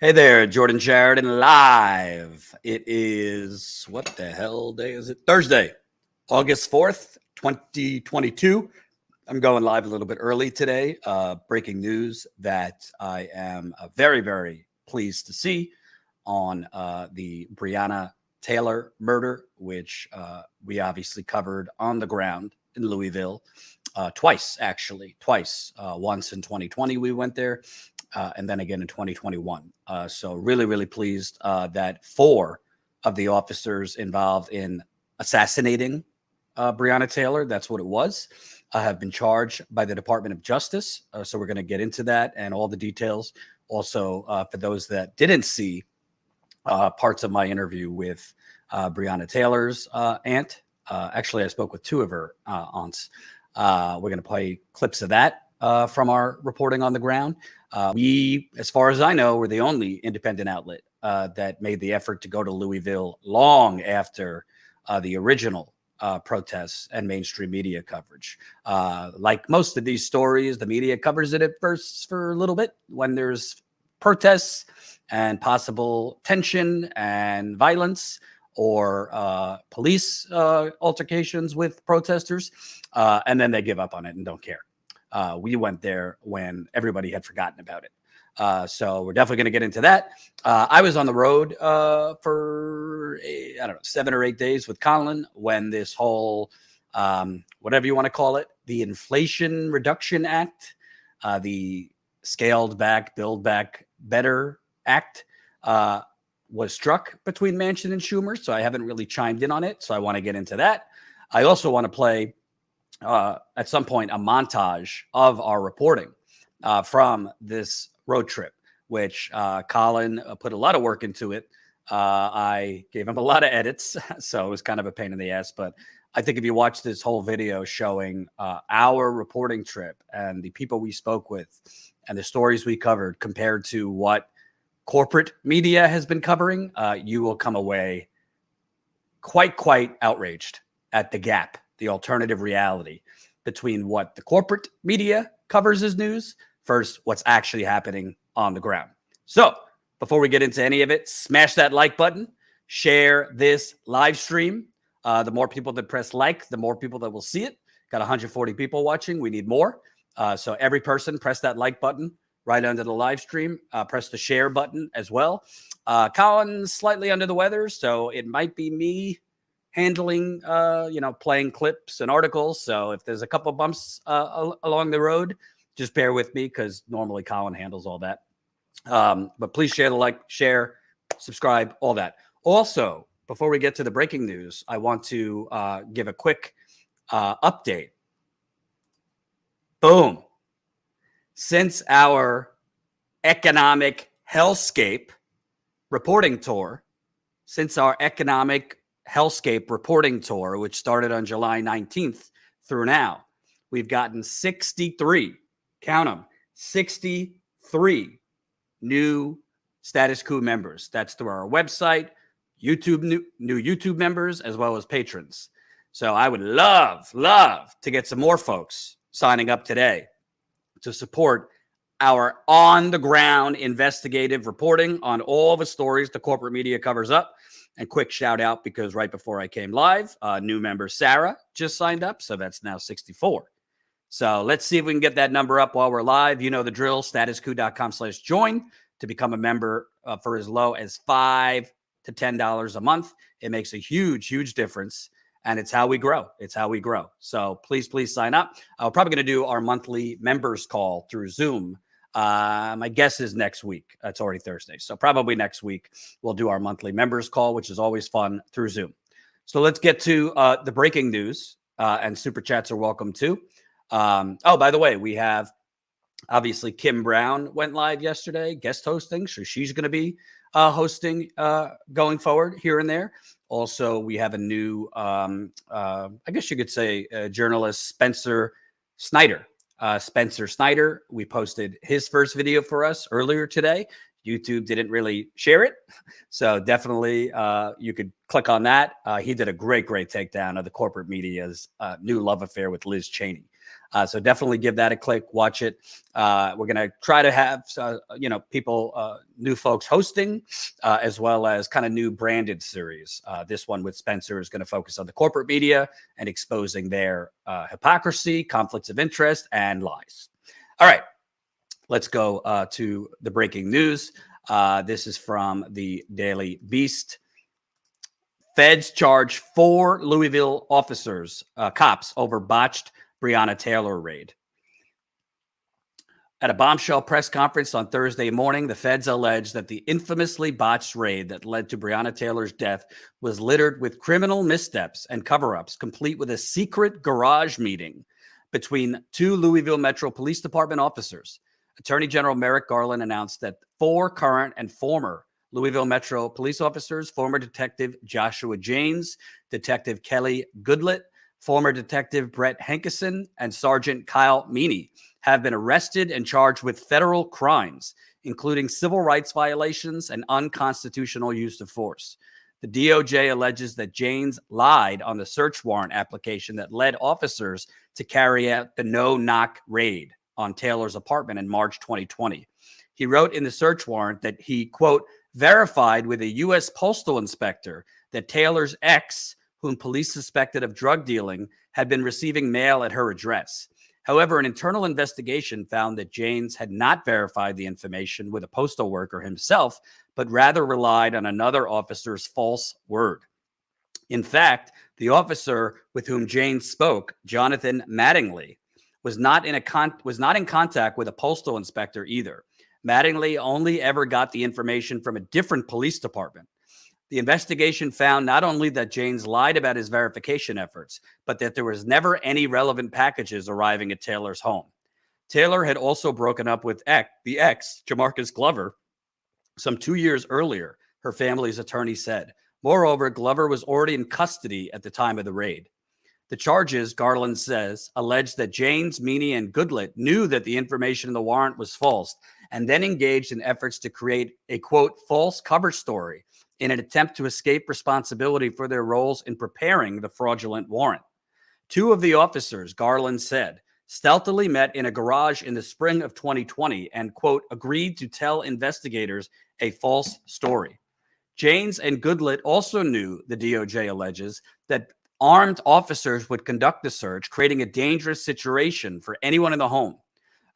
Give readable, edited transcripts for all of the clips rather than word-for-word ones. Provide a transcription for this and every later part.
Hey there, Jordan Sheridan live. It is, what the hell day is it? Thursday, August 4th, 2022. I'm going live a little bit early today. Breaking news that I am very, very pleased to see on the Breonna Taylor murder, which we obviously covered on the ground in Louisville twice, actually, twice. Once in 2020, we went there, and then again in 2021. So really, really pleased that four of the officers involved in assassinating Breonna Taylor, that's what it was, have been charged by the Department of Justice. So we're going to get into that and all the details. Also, for those that didn't see parts of my interview with Breonna Taylor's aunt, actually, I spoke with two of her aunts. We're going to play clips of that from our reporting on the ground. We, as far as I know, were the only independent outlet that made the effort to go to Louisville long after the original protests and mainstream media coverage. Like most of these stories, the media covers it at first for a little bit when there's protests and possible tension and violence or police altercations with protesters, and then they give up on it and don't care. We went there when everybody had forgotten about it. So we're definitely going to get into that. I was on the road for, I don't know, 7 or 8 days with Colin when this whole, whatever you want to call it, the Inflation Reduction Act, the Scaled Back, Build Back Better Act, was struck between Manchin and Schumer. So I haven't really chimed in on it. So I want to get into that. I also want to play at some point a montage of our reporting from this road trip, which Colin put a lot of work into it. I gave him a lot of edits, so it was kind of a pain in the ass. But I think if you watch this whole video showing our reporting trip and the people we spoke with and the stories we covered compared to what corporate media has been covering, you will come away quite outraged at the gap, the alternative reality between what the corporate media covers as news versus what's actually happening on the ground. So before we get into any of it, smash that like button, share this live stream. The more people that press like, the more people that will see it. Got 140 people watching. We need more. So every person press that like button right under the live stream. Press the share button as well. Colin's slightly under the weather, so it might be me handling, playing clips and articles. So if there's a couple bumps along the road, just bear with me because normally Colin handles all that. But please share the like, share, subscribe, all that. Also, before we get to the breaking news, I want to give a quick update. Boom. Since our economic hellscape reporting tour, which started on July 19th through now, we've gotten 63, count them, 63 new Status Coup members. That's through our website, YouTube, new YouTube members, as well as patrons. So I would love to get some more folks signing up today to support our on-the-ground investigative reporting on all the stories the corporate media covers up. And quick shout out, because right before I came live, new member Sarah just signed up. So that's now 64. So let's see if we can get that number up while we're live. You know the drill, statuscoup.com/join to become a member for as low as $5 to $10 a month. It makes a huge difference. And it's how we grow. So please sign up. We're probably going to do our monthly members call through Zoom. My guess is next week. It's already Thursday. So probably next week we'll do our monthly members call, which is always fun, through Zoom. So let's get to the breaking news, and super chats are welcome too. By the way, we have obviously Kim Brown went live yesterday, guest hosting. So she's going to be hosting going forward here and there. Also, we have a new, I guess you could say, journalist, Spencer Snyder. We posted his first video for us earlier today. YouTube didn't really share it. So definitely you could click on that. He did a great takedown of the corporate media's new love affair with Liz Cheney. So definitely give that a click, watch it. We're going to try to have, people, new folks hosting, as well as kind of new branded series. This one with Spencer is going to focus on the corporate media and exposing their hypocrisy, conflicts of interest, and lies. All right, let's go to the breaking news. This is from the Daily Beast. Feds charge 4 Louisville officers, cops, over botched Breonna Taylor raid. At a bombshell press conference on Thursday morning, the feds alleged that the infamously botched raid that led to Breonna Taylor's death was littered with criminal missteps and cover-ups, complete with a secret garage meeting between 2 Louisville Metro Police Department officers. Attorney General Merrick Garland announced that 4 current and former Louisville Metro police officers, former Detective Joshua James, Detective Kelly Goodlett, former Detective Brett Hankison, and Sergeant Kyle Meany, have been arrested and charged with federal crimes, including civil rights violations and unconstitutional use of force. The DOJ alleges that James lied on the search warrant application that led officers to carry out the no-knock raid on Taylor's apartment in March 2020. He wrote in the search warrant that he, quote, verified with a U.S. postal inspector that Taylor's ex, whom police suspected of drug dealing, had been receiving mail at her address. However, an internal investigation found that James had not verified the information with a postal worker himself, but rather relied on another officer's false word. In fact, the officer with whom James spoke, Jonathan Mattingly, was not in contact with a postal inspector either. Mattingly only ever got the information from a different police department. The investigation found not only that James lied about his verification efforts, but that there was never any relevant packages arriving at Taylor's home. Taylor had also broken up with the ex, Jamarcus Glover, some 2 years earlier, her family's attorney said. Moreover, Glover was already in custody at the time of the raid. The charges, Garland says, allege that James, Meany, and Goodlett knew that the information in the warrant was false and then engaged in efforts to create a, quote, false cover story in an attempt to escape responsibility for their roles in preparing the fraudulent warrant. 2 of the officers, Garland said, stealthily met in a garage in the spring of 2020 and, quote, agreed to tell investigators a false story. James and Goodlett also knew, the DOJ alleges, that armed officers would conduct the search, creating a dangerous situation for anyone in the home.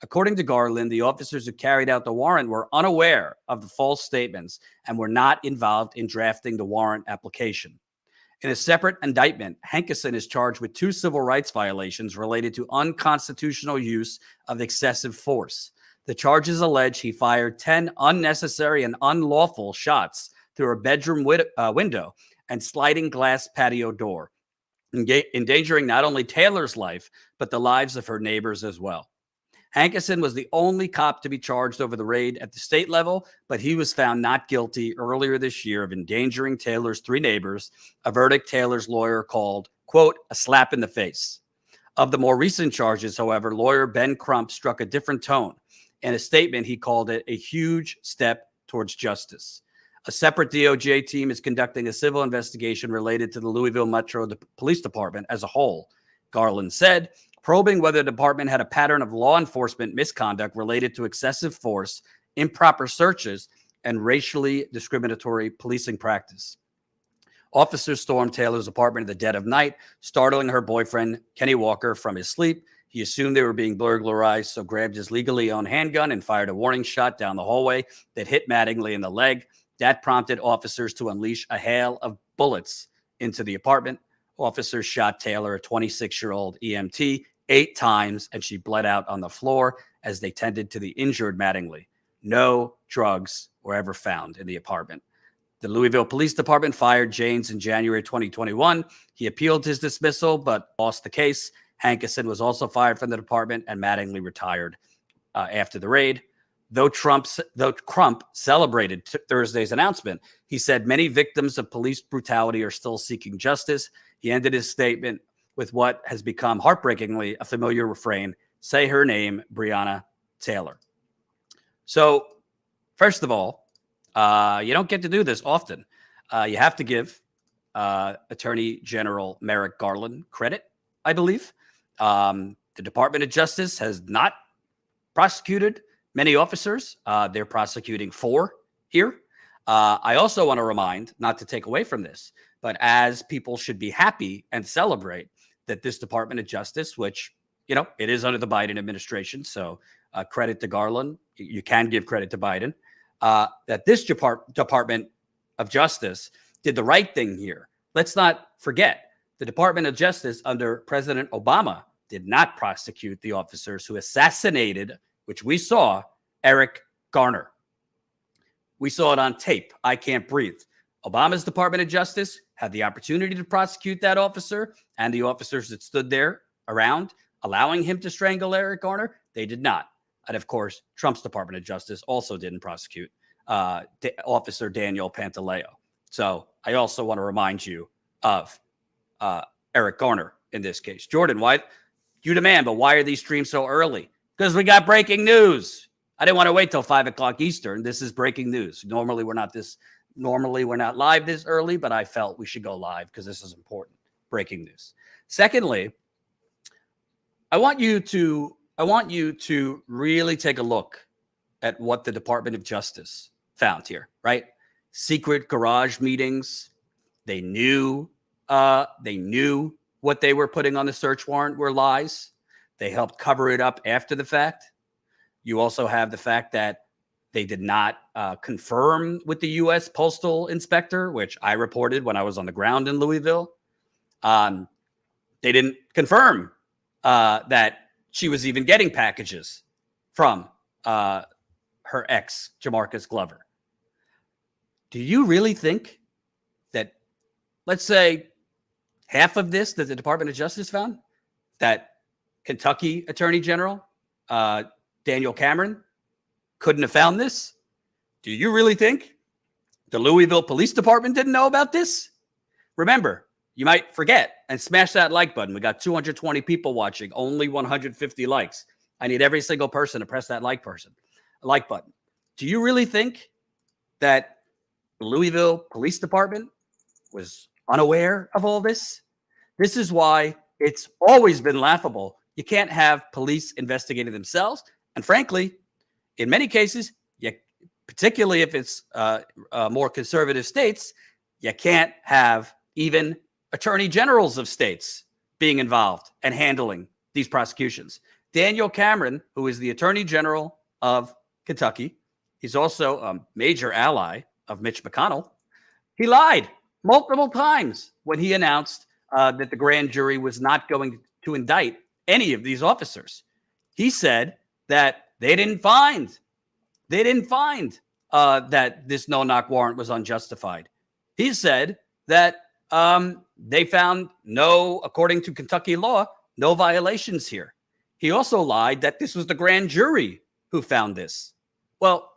According to Garland, the officers who carried out the warrant were unaware of the false statements and were not involved in drafting the warrant application. In a separate indictment, Hankison is charged with 2 civil rights violations related to unconstitutional use of excessive force. The charges allege he fired 10 unnecessary and unlawful shots through a bedroom window and sliding glass patio door, endangering not only Taylor's life, but the lives of her neighbors as well. Hankison was the only cop to be charged over the raid at the state level, but he was found not guilty earlier this year of endangering Taylor's 3 neighbors, a verdict Taylor's lawyer called, quote, a slap in the face. Of the more recent charges, however, lawyer Ben Crump struck a different tone. In a statement, he called it a huge step towards justice. A separate DOJ team is conducting a civil investigation related to the Louisville Metro Police Department as a whole, Garland said, probing whether the department had a pattern of law enforcement misconduct related to excessive force, improper searches, and racially discriminatory policing practice. Officers stormed Taylor's apartment in the dead of night, startling her boyfriend, Kenny Walker, from his sleep. He assumed they were being burglarized, so grabbed his legally owned handgun and fired a warning shot down the hallway that hit Mattingly in the leg. That prompted officers to unleash a hail of bullets into the apartment. Officers shot Taylor, a 26-year-old EMT, 8 times, and she bled out on the floor as they tended to the injured Mattingly. No drugs were ever found in the apartment. The Louisville Police Department fired James in January 2021. He appealed his dismissal, but lost the case. Hankison was also fired from the department, and Mattingly retired after the raid. Though Crump celebrated Thursday's announcement, he said many victims of police brutality are still seeking justice. He ended his statement with what has become heartbreakingly a familiar refrain, say her name, Breonna Taylor. So, first of all, you don't get to do this often. You have to give Attorney General Merrick Garland credit, I believe. The Department of Justice has not prosecuted many officers. They're prosecuting 4 here. I also want to remind, not to take away from this, but as people should be happy and celebrate that this Department of Justice, which, it is under the Biden administration, so credit to Garland. You can give credit to Biden. That this Department of Justice did the right thing here. Let's not forget, the Department of Justice under President Obama did not prosecute the officers who assassinated, which we saw, Eric Garner. We saw it on tape. I can't breathe. Obama's Department of Justice had the opportunity to prosecute that officer and the officers that stood there around, allowing him to strangle Eric Garner. They did not. And of course, Trump's Department of Justice also didn't prosecute Officer Daniel Pantaleo. So I also want to remind you of Eric Garner in this case. Jordan, why you demand, but why are these streams so early? Because we got breaking news. I didn't want to wait till 5 o'clock Eastern. This is breaking news. Normally we're not live this early, but I felt we should go live because this is important. Breaking news. Secondly, I want you to really take a look at what the Department of Justice found here, right? Secret garage meetings. They knew what they were putting on the search warrant were lies. They helped cover it up after the fact. You also have the fact that they did not confirm with the U.S. Postal Inspector, which I reported when I was on the ground in Louisville. They didn't confirm that she was even getting packages from her ex, Jamarcus Glover. Do you really think that, let's say, half of this that the Department of Justice found, that Kentucky Attorney General Daniel Cameron couldn't have found this? Do you really think the Louisville Police Department didn't know about this? Remember, you might forget and smash that like button. We got 220 people watching, only 150 likes. I need every single person to press that like button. Do you really think that the Louisville Police Department was unaware of all this? This is why it's always been laughable. You can't have police investigating themselves. And frankly, in many cases, particularly if it's more conservative states, you can't have even attorney generals of states being involved and handling these prosecutions. Daniel Cameron, who is the Attorney General of Kentucky, he's also a major ally of Mitch McConnell. He lied multiple times when he announced that the grand jury was not going to indict any of these officers. He said that they didn't find that this no-knock warrant was unjustified. He said that they found according to Kentucky law, no violations here. He also lied that this was the grand jury who found this. Well,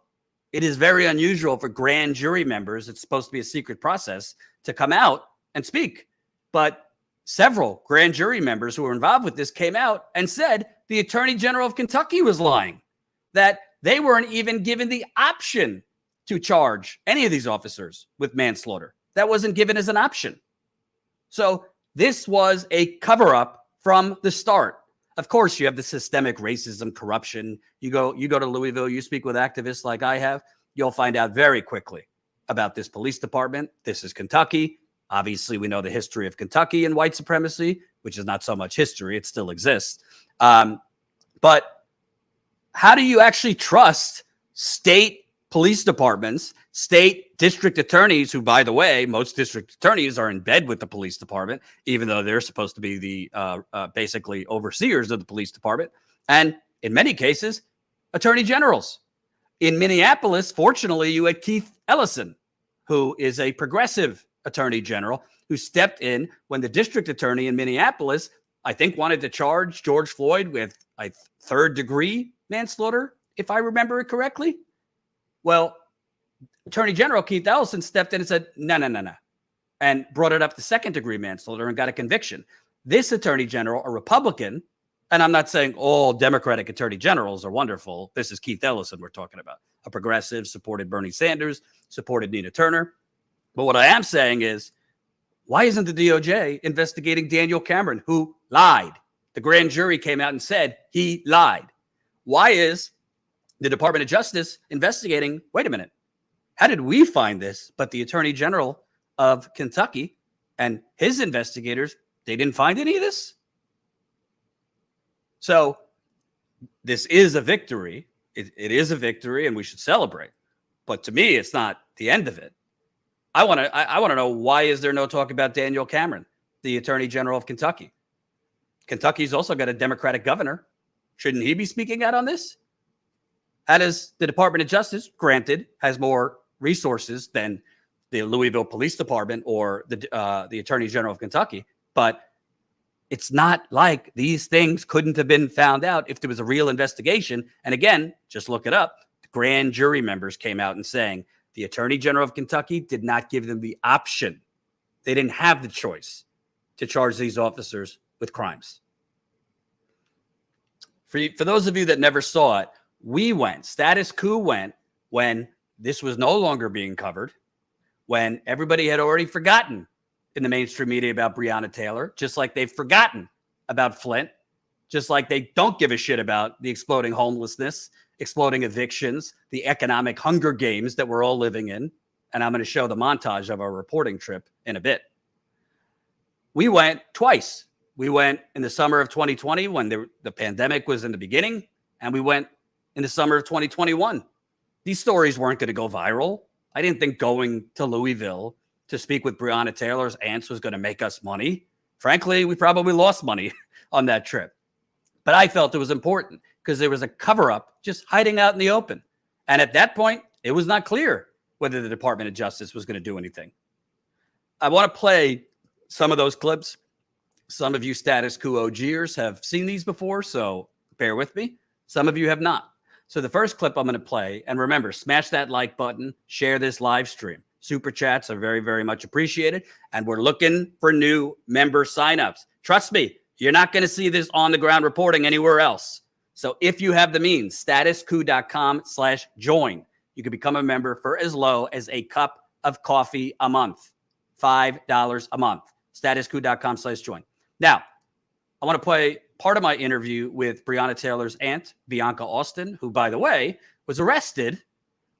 it is very unusual for grand jury members, it's supposed to be a secret process, to come out and speak. But several grand jury members who were involved with this came out and said the Attorney General of Kentucky was lying, that they weren't even given the option to charge any of these officers with manslaughter. That wasn't given as an option. So this was a cover-up from the start. Of course, you have the systemic racism, corruption. You go to Louisville, you speak with activists like I have, you'll find out very quickly about this police department. This is Kentucky. Obviously, we know the history of Kentucky and white supremacy, which is not so much history. It still exists. But how do you actually trust state police departments, state district attorneys, who, by the way, most district attorneys are in bed with the police department, even though they're supposed to be the basically overseers of the police department, and in many cases, attorney generals. In Minneapolis, fortunately, you had Keith Ellison, who is a progressive attorney general, who stepped in when the district attorney in Minneapolis, I think, wanted to charge George Floyd with a third-degree manslaughter, if I remember it correctly. Well, Attorney General Keith Ellison stepped in and said, no, and brought it up to second-degree manslaughter and got a conviction. This Attorney General, a Republican, and I'm not saying all Democratic Attorney Generals are wonderful. This is Keith Ellison we're talking about. A progressive, supported Bernie Sanders, supported Nina Turner. But what I am saying is, why isn't the DOJ investigating Daniel Cameron, who lied? The grand jury came out and said he lied. Why is the Department of Justice investigating? Wait a minute. How did we find this? But the Attorney General of Kentucky and his investigators, they didn't find any of this. So this is a victory. It is a victory, and we should celebrate. But to me, it's not the end of it. I want to know, why is there no talk about Daniel Cameron, the Attorney General of Kentucky? Kentucky's also got a Democratic governor. Shouldn't he be speaking out on this? How does the Department of Justice, granted, has more resources than the Louisville Police Department or the Attorney General of Kentucky, but it's not like these things couldn't have been found out if there was a real investigation. And again, just look it up. The grand jury members came out and saying the Attorney General of Kentucky did not give them the option. They didn't have the choice to charge these officers with crimes. For those of you that never saw it, Status Coup went when this was no longer being covered, when everybody had already forgotten in the mainstream media about Breonna Taylor, just like they've forgotten about Flint, just like they don't give a shit about the exploding homelessness, exploding evictions, the economic hunger games that we're all living in. And I'm going to show the montage of our reporting trip in a bit. We went twice. We went in the summer of 2020 when the pandemic was in the beginning, and we went in the summer of 2021. These stories weren't going to go viral. I didn't think going to Louisville to speak with Breonna Taylor's aunts was going to make us money. Frankly, we probably lost money on that trip. But I felt it was important because there was a cover-up just hiding out in the open. And at that point, it was not clear whether the Department of Justice was going to do anything. I want to play some of those clips. Some of you Status Coup OGers have seen these before, so bear with me. Some of you have not. So the first clip I'm going to play, and remember, smash that like button, share this live stream. Super chats are very, very much appreciated, and we're looking for new member signups. Trust me, you're not going to see this on-the-ground reporting anywhere else. So if you have the means, statuscoup.com/join. You can become a member for as low as a cup of coffee a month, $5 a month. Statuscoup.com/join. Now, I want to play part of my interview with Breonna Taylor's aunt, Bianca Austin, who, by the way, was arrested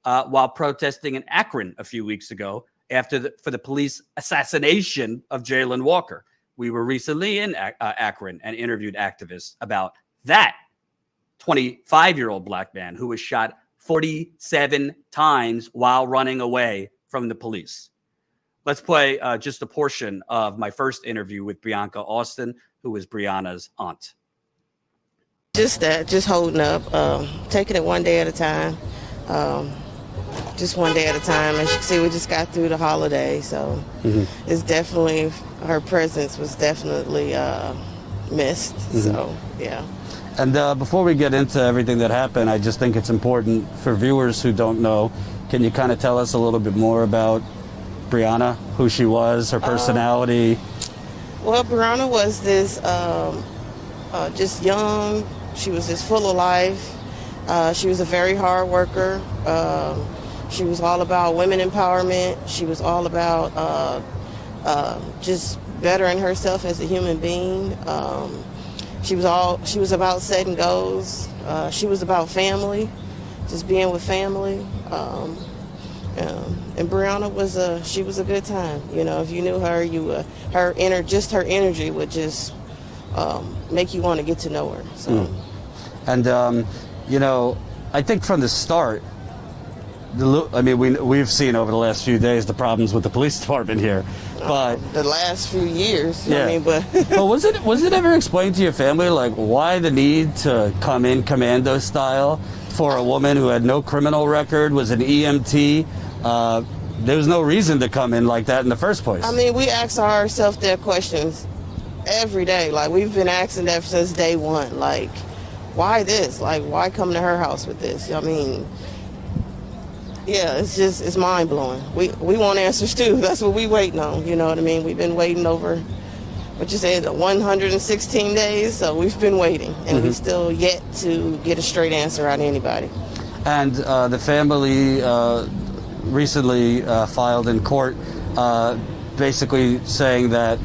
while protesting in Akron a few weeks ago for the police assassination of Jayland Walker. We were recently in Akron and interviewed activists about that 25-year-old black man who was shot 47 times while running away from the police. Let's play just a portion of my first interview with Bianca Austin, who is Breonna's aunt. Just that, just holding up, taking it one day at a time, just one day at a time. As you can see, we just got through the holiday, so it's definitely, her presence was definitely missed, so yeah. And before we get into everything that happened, I just think it's important for viewers who don't know, can you kind of tell us a little bit more about Breonna, who she was, her personality? Well, Breonna was this just young. She was just full of life. She was a very hard worker. She was all about women empowerment. She was all about just bettering herself as a human being. She was about setting goals. She was about family, just being with family. And Breonna was she was a good time. You know, if you knew her, her energy would just make you want to get to know her. So. And you know, I think from the start, we've seen over the last few days the problems with the police department here, but the last few years. Yeah. But was it ever explained to your family, like, why the need to come in commando style for a woman who had no criminal record, was an EMT? There was no reason to come in like that in the first place. I mean, we ask ourselves that questions every day. Like, we've been asking that since day one. Like, why this? Like, why come to her house with this? I mean, yeah, it's mind blowing. We want answers too. That's what we waiting on. You know what I mean? We've been waiting over, what you said, 116 days. So we've been waiting, and we still yet to get a straight answer out of anybody. And the family recently filed in court, basically saying that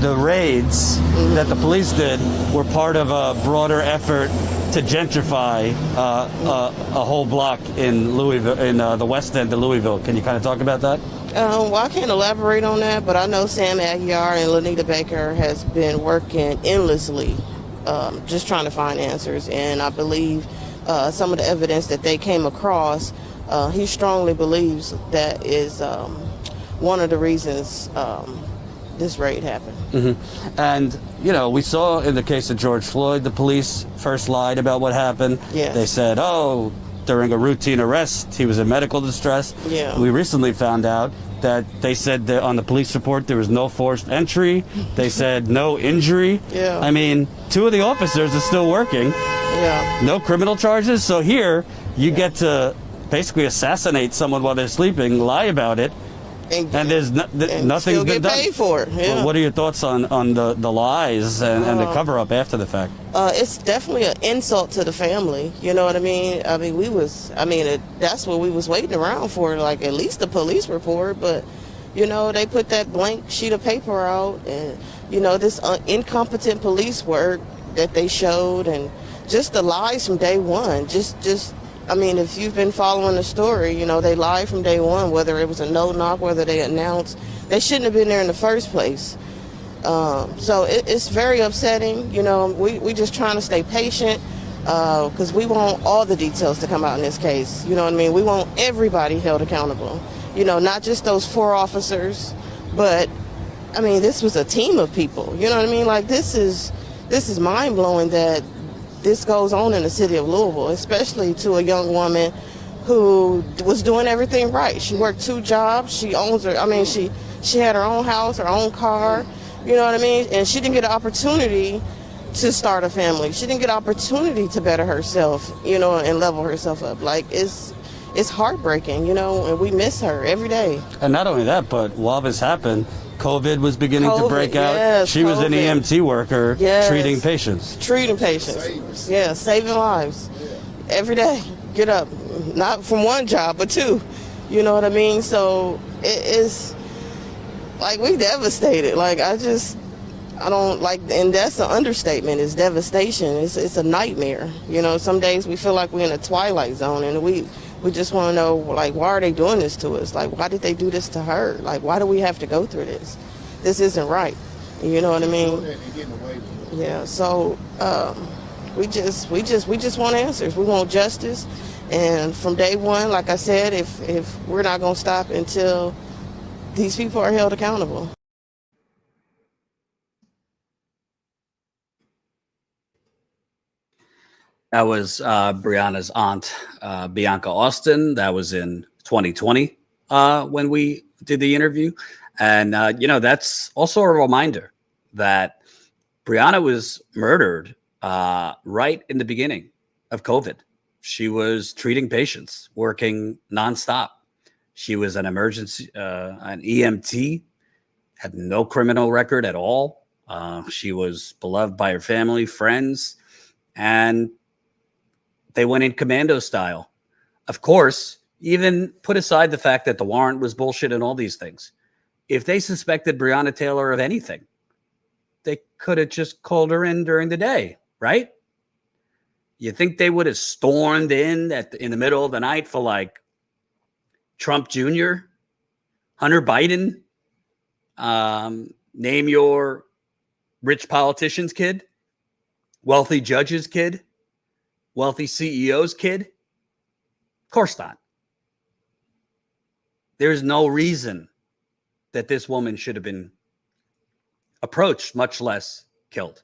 the raids that the police did were part of a broader effort to gentrify a whole block in Louisville, in the West End of Louisville. Can you kind of talk about that? Well, I can't elaborate on that, but I know Sam Aguiar and Lanita Baker has been working endlessly, just trying to find answers. And I believe some of the evidence that they came across, he strongly believes that is one of the reasons this raid happened. Mm-hmm. And, you know, we saw in the case of George Floyd, the police first lied about what happened. Yes. They said, oh, during a routine arrest, he was in medical distress. Yeah. We recently found out that they said that on the police report there was no forced entry. They said no injury. Yeah. I mean, 2 of the officers are still working. Yeah. No criminal charges. So here you get to basically assassinate someone while they're sleeping, lie about it, and there's nothing's still been get done. paid for it. Yeah. Well, what are your thoughts on the lies and the cover up after the fact? It's definitely an insult to the family. You know what I mean? That's what we was waiting around for, like at least the police report. But, you know, they put that blank sheet of paper out, and, you know, this incompetent police work that they showed, and just the lies from day one. If you've been following the story, you know, they lied from day one, whether it was a no-knock, whether they announced. They shouldn't have been there in the first place. So it's very upsetting. You know, we just trying to stay patient because we want all the details to come out in this case. You know what I mean? We want everybody held accountable. You know, not just those 4 officers, but, I mean, this was a team of people. You know what I mean? Like, this is mind-blowing that this goes on in the city of Louisville, especially to a young woman who was doing everything right. She worked 2 jobs. She owns she had her own house, her own car, you know what I mean? And she didn't get an opportunity to start a family. She didn't get an opportunity to better herself, you know, and level herself up. Like, it's heartbreaking, you know, and we miss her every day. And not only that, but while this happened, COVID was beginning to break out. Yes, she was an EMT worker treating patients. Saving lives. Every day. Get up. Not from 1 job, but 2. You know what I mean? So it is, like, we devastated. Like, I don't like, and that's an understatement. It's devastation. It's a nightmare. You know, some days we feel like we're in a twilight zone, and we just want to know, like, why are they doing this to us? Like, why did they do this to her? Like, why do we have to go through this? This isn't right. You know what I mean? Yeah. So we just want answers. We want justice. And from day one, like I said, if we're not going to stop until these people are held accountable. That was Breonna's aunt, Bianca Austin. That was in 2020 when we did the interview. And, you know, that's also a reminder that Breonna was murdered right in the beginning of COVID. She was treating patients, working nonstop. She was an emergency, an EMT, had no criminal record at all. She was beloved by her family, friends, and they went in commando style. Of course, even put aside the fact that the warrant was bullshit and all these things. If they suspected Breonna Taylor of anything, they could have just called her in during the day, right? You think they would have stormed in in the middle of the night for, like, Trump Jr., Hunter Biden, name your rich politician's kid, wealthy judge's kid, wealthy CEO's kid? Of course not. There's no reason that this woman should have been approached, much less killed.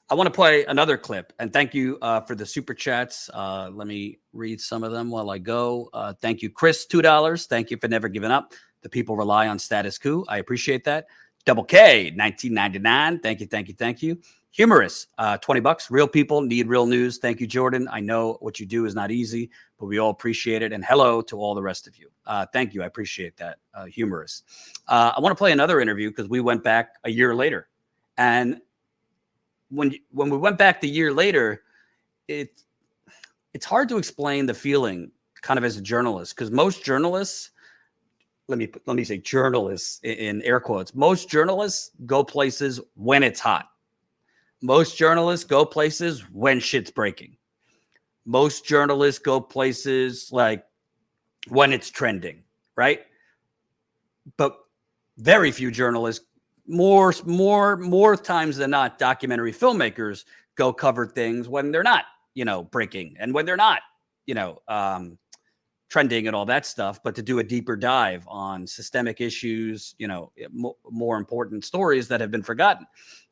I want to play another clip, and thank you for the super chats. Let me read some of them while I go. Thank you, Chris, $2. Thank you for never giving up. The people rely on Status Coup. I appreciate that. Double K, $19.99. Thank you, thank you, thank you. Humorous, $20. Real people need real news. Thank you, Jordan. I know what you do is not easy, but we all appreciate it. And hello to all the rest of you. Thank you. I appreciate that. Humorous. I want to play another interview because we went back a year later. And when we went back the year later, it's hard to explain the feeling kind of as a journalist, because most journalists let me say journalists in air quotes. Most journalists go places when it's hot. Most journalists go places when shit's breaking. Most journalists go places like when it's trending, right? But very few journalists, more times than not, documentary filmmakers go cover things when they're not, breaking, and when they're not, trending and all that stuff, but to do a deeper dive on systemic issues, more important stories that have been forgotten.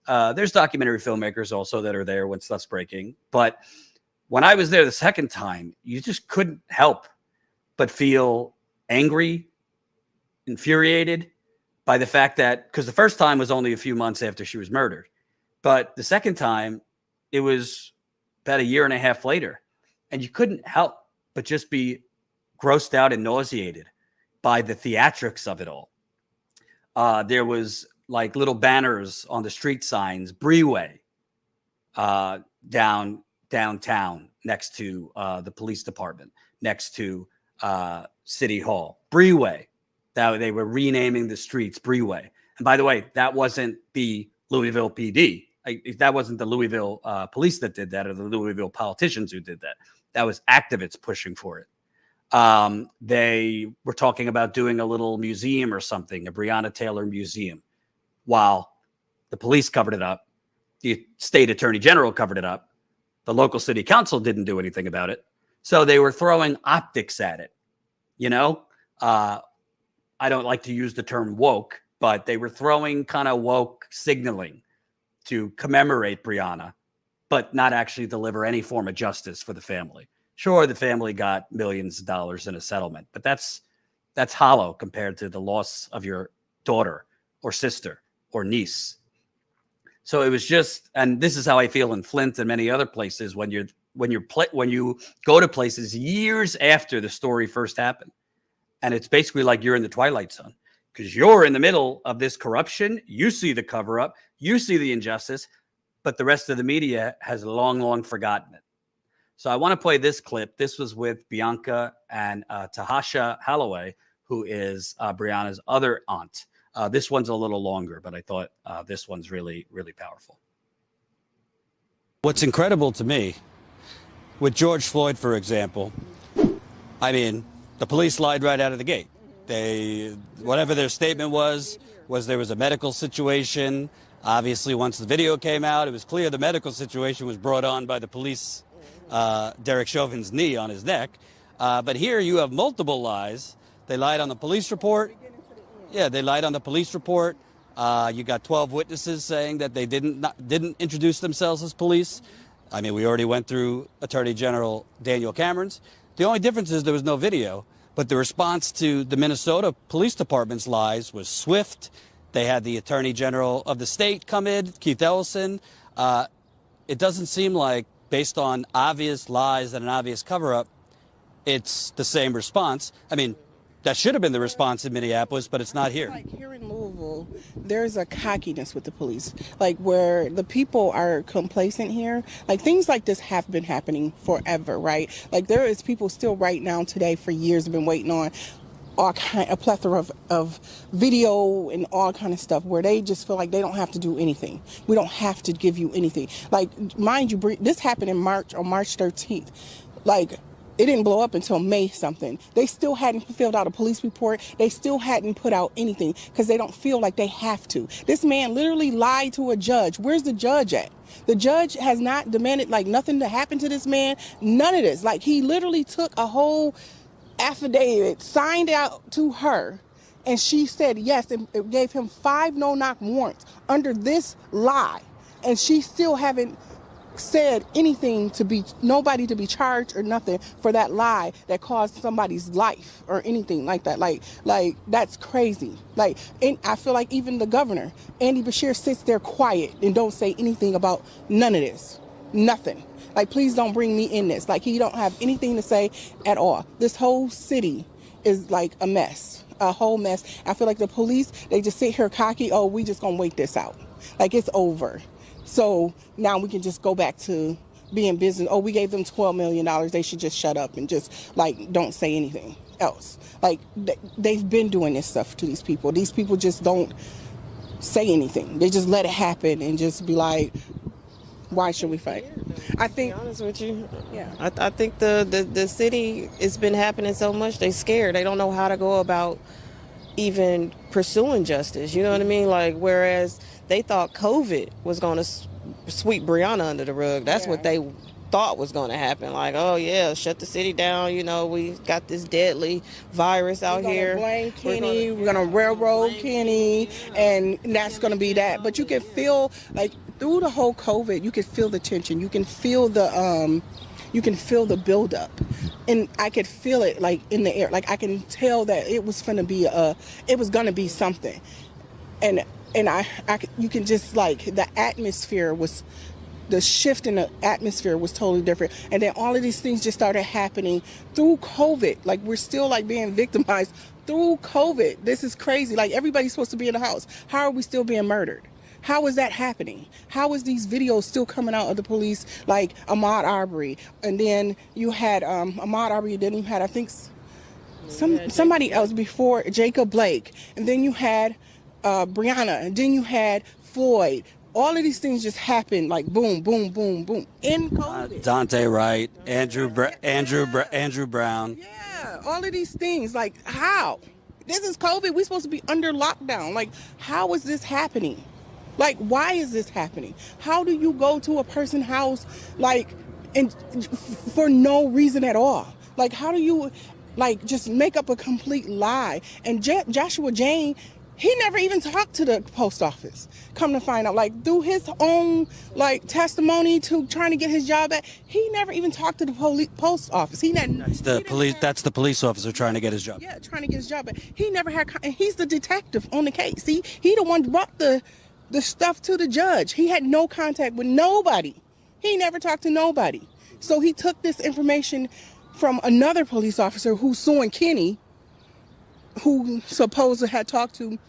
There's documentary filmmakers also that are there when stuff's breaking. But when I was there the second time, you just couldn't help but feel angry, infuriated by the fact that, because the first time was only a few months after she was murdered, but the second time it was about a year and a half later, and you couldn't help but just be grossed out and nauseated by the theatrics of it all. There was like little banners on the street signs, Breeway, downtown next to the police department, next to City Hall. Breeway. That they were renaming the streets Breeway. And by the way, that wasn't the Louisville PD. That wasn't the Louisville police that did that, or the Louisville politicians who did that. That was activists pushing for it. They were talking about doing a little museum or something, a Breonna Taylor museum, while the police covered it up. The state attorney general covered it up. The local city council didn't do anything about it. So they were throwing optics at it. I don't like to use the term woke, but they were throwing kind of woke signaling to commemorate Breonna, but not actually deliver any form of justice for the family. Sure, the family got millions of dollars in a settlement, but that's hollow compared to the loss of your daughter or sister or niece. So it was just, and this is how I feel in Flint and many other places when you go to places years after the story first happened. And it's basically like you're in the Twilight Zone, because you're in the middle of this corruption. You see the cover up, you see the injustice, but the rest of the media has long forgotten it. So I want to play this clip. This was with Bianca and Tahasha Holloway, who is Breonna's other aunt. This one's a little longer, but I thought this one's really, really powerful. What's incredible to me with George Floyd, for example, I mean, the police lied right out of the gate. Whatever their statement was there was a medical situation. Obviously, once the video came out, it was clear the medical situation was brought on by the police, Derek Chauvin's knee on his neck. But here you have multiple lies. They lied on the police report. Yeah, they lied on the police report. You got 12 witnesses saying that they didn't introduce themselves as police. I mean, we already went through Attorney General Daniel Cameron's. The only difference is there was no video, but the response to the Minnesota Police Department's lies was swift. They had the Attorney General of the state come in, Keith Ellison. It doesn't seem like, based on obvious lies and an obvious cover-up, it's the same response. I mean, that should have been the response in Minneapolis, but it's not here. Like here in Louisville, there's a cockiness with the police, like where the people are complacent here. Like things like this have been happening forever, right? Like there is people still right now today for years have been waiting on a plethora of video and all kind of stuff where they just feel like they don't have to do anything. We don't have to give you anything. Like, mind you, this happened on March 13th. Like, it didn't blow up until May something. They still hadn't filled out a police report. They still hadn't put out anything because they don't feel like they have to. This man literally lied to a judge. Where's the judge at? The judge has not demanded like nothing to happen to this man. None of this. Like he literally took a whole affidavit, signed out to her, and she said yes, and it gave him 5 no-knock warrants under this lie. And she still haven't said anything to be, nobody to be charged or nothing for that lie that caused somebody's life or anything like that. Like that's crazy. Like, and I feel like even the governor, Andy Beshear, sits there quiet and don't say anything about none of this. Nothing. Like, please don't bring me in this. Like, he don't have anything to say at all. This whole city is like a mess, a whole mess. I feel like the police, they just sit here cocky. Oh, we just gonna wait this out. Like, it's over. So now we can just go back to being business. Oh, we gave them $12 million. They should just shut up and just like don't say anything. else. Like they've been doing this stuff to these people. These people just don't say anything. They just let it happen and just be like, why should we fight? I think, To be honest with you, yeah. I think the city, it's been happening so much, they scared. They don't know how to go about even pursuing justice. You know what I mean? Like, whereas they thought COVID was going to sweep Breonna under the rug. That's what they thought was going to happen. Like, oh yeah, shut the city down. You know, we got this deadly virus out here. Blame Kenny. We're gonna railroad Kenny, and that's gonna be that. But you can feel like through the whole COVID, you can feel the tension. You can feel the buildup, and I could feel it like in the air. Like I can tell that it was gonna be something, and you can just like the atmosphere was. The shift in the atmosphere was totally different. And then all of these things just started happening through COVID. Like we're still like being victimized through COVID. This is crazy. Like everybody's supposed to be in the house. How are we still being murdered? How is that happening? How is these videos still coming out of the police? Like Ahmaud Arbery. And then you had Ahmaud Arbery, then you had I think somebody else before, Jacob Blake. And then you had Breonna. And then you had Floyd. All of these things just happened like boom, boom, boom, boom in COVID. Dante Wright, Andrew Brown. Yeah, all of these things. Like how? This is COVID. We're supposed to be under lockdown. Like how is this happening? Like why is this happening? How do you go to a person's house like and for no reason at all? Like how do you like just make up a complete lie? And Joshua Jane. He never even talked to the post office. Come to find out, like through his own like testimony to trying to get his job back, he never even talked to the post office. That's the police officer trying to get his job. Yeah, trying to get his job back. He never had. And he's the detective on the case. He the one who brought the stuff to the judge. He had no contact with nobody. He never talked to nobody. So he took this information from another police officer who's suing Kenny, who supposed to had talked to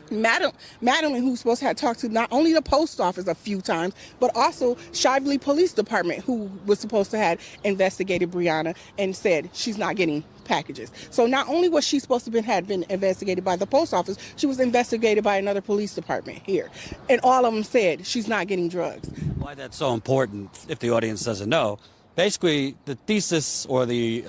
Madeline, who's supposed to have talked to not only the post office a few times, but also Shively Police Department, who was supposed to have investigated Breonna and said she's not getting packages. So not only was she supposed to have been investigated by the post office, she was investigated by another police department here. And all of them said she's not getting drugs. Why that's so important, if the audience doesn't know, basically the thesis or the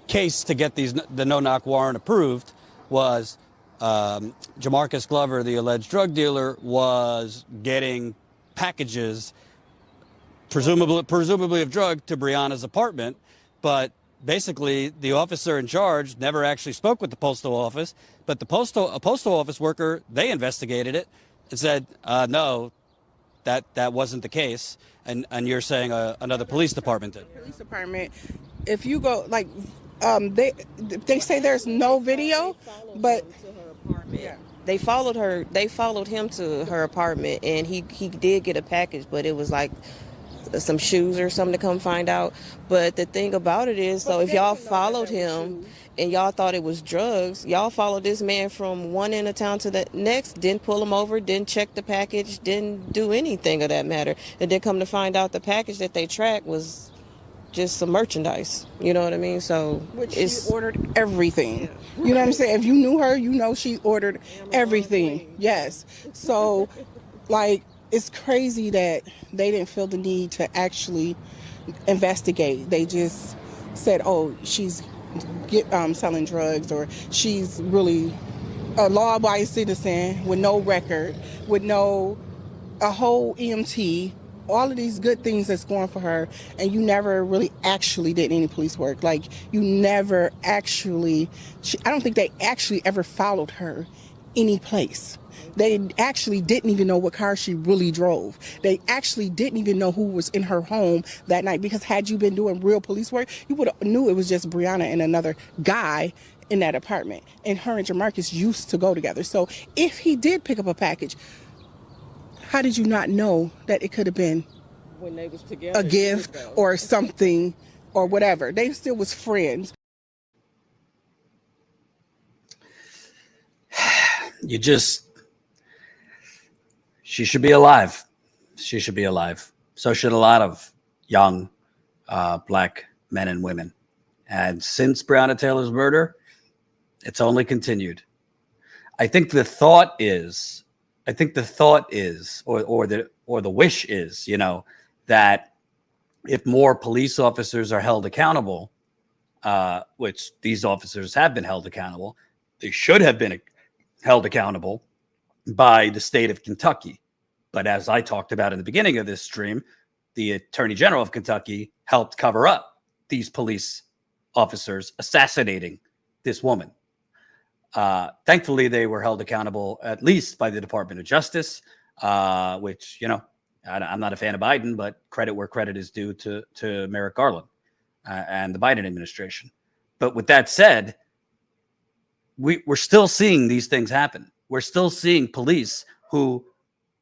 case to get the no-knock warrant approved was Jamarcus Glover, the alleged drug dealer, was getting packages, presumably of drug, to Breonna's apartment, but basically the officer in charge never actually spoke with the postal office, but a postal office worker, they investigated it and said, no, that wasn't the case. And you're saying another police department did. Police department, if you go, like, they say there's no video, but yeah. They followed him to her apartment, and he did get a package, but it was like some shoes or something to come find out. But the thing about it is, so if y'all followed him and y'all thought it was drugs, y'all followed this man from one end of town to the next, didn't pull him over, didn't check the package, didn't do anything of that matter, and then come to find out the package that they tracked was just some merchandise. You know what I mean? So she ordered everything. You know what I'm saying? If you knew her, you know she ordered everything. Yes. So like it's crazy that they didn't feel the need to actually investigate. They just said, oh, she's selling drugs, or she's really a law-abiding citizen with no record, with a whole EMT, all of these good things that's going for her, and you never really actually did any police work. Like, you never actually, I don't think they actually ever followed her any place. They actually didn't even know what car she really drove. They actually didn't even know who was in her home that night, because had you been doing real police work, you would have knew it was just Breonna and another guy in that apartment. And her and Jamarcus used to go together. So if he did pick up a package, how did you not know that it could have been when they was together, a gift or something or whatever? They still was friends. She should be alive. She should be alive. So should a lot of young black men and women. And since Breonna Taylor's murder, it's only continued. I think the thought is, or the wish is, that if more police officers are held accountable, which these officers have been held accountable, they should have been held accountable by the state of Kentucky. But as I talked about in the beginning of this stream, the Attorney General of Kentucky helped cover up these police officers assassinating this woman. Thankfully, they were held accountable at least by the Department of Justice, which, I'm not a fan of Biden, but credit where credit is due to Merrick Garland and the Biden administration. But with that said, we're still seeing these things happen. We're still seeing police who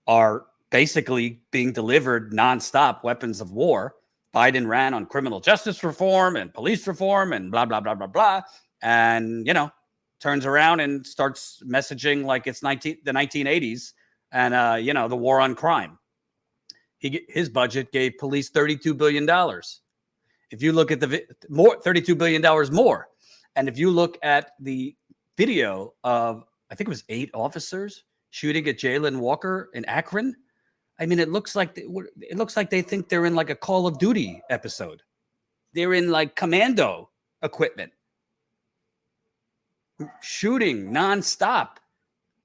are basically being delivered nonstop weapons of war. Biden ran on criminal justice reform and police reform and blah, blah, blah, blah, blah. And, turns around and starts messaging like it's the 1980s and, the war on crime. His budget gave police $32 billion. If you look at $32 billion more. And if you look at the video of, I think it was 8 officers shooting at Jayland Walker in Akron, I mean, it looks like they think they're in like a Call of Duty episode. They're in like commando equipment, shooting nonstop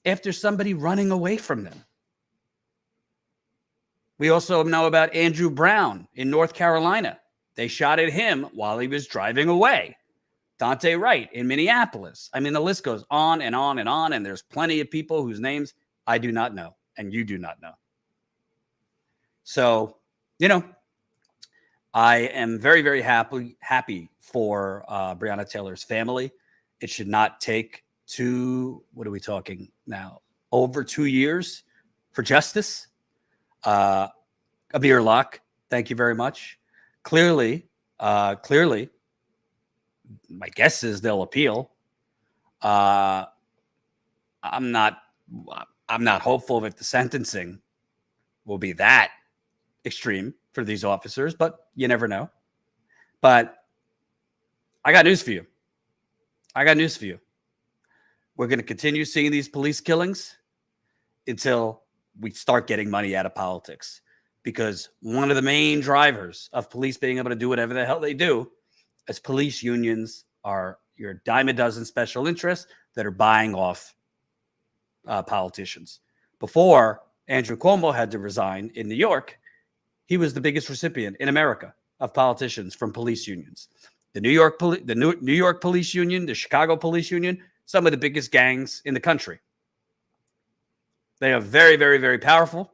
after somebody running away from them. We also know about Andrew Brown in North Carolina. They shot at him while he was driving away. Dante Wright in Minneapolis. I mean, the list goes on and on and on, and there's plenty of people whose names I do not know, and you do not know. So, I am very, very happy for Breonna Taylor's family. It should not take what are we talking now? Over 2 years for justice. Amir Locke, thank you very much. Clearly, my guess is they'll appeal. I'm not hopeful that the sentencing will be that extreme for these officers, but you never know. But I got news for you. We're going to continue seeing these police killings until we start getting money out of politics. Because one of the main drivers of police being able to do whatever the hell they do is police unions are your dime a dozen special interests that are buying off politicians. Before Andrew Cuomo had to resign in New York, he was the biggest recipient in America of politicians from police unions. The New York Police Union, the Chicago Police Union, some of the biggest gangs in the country. They are very, very, very powerful.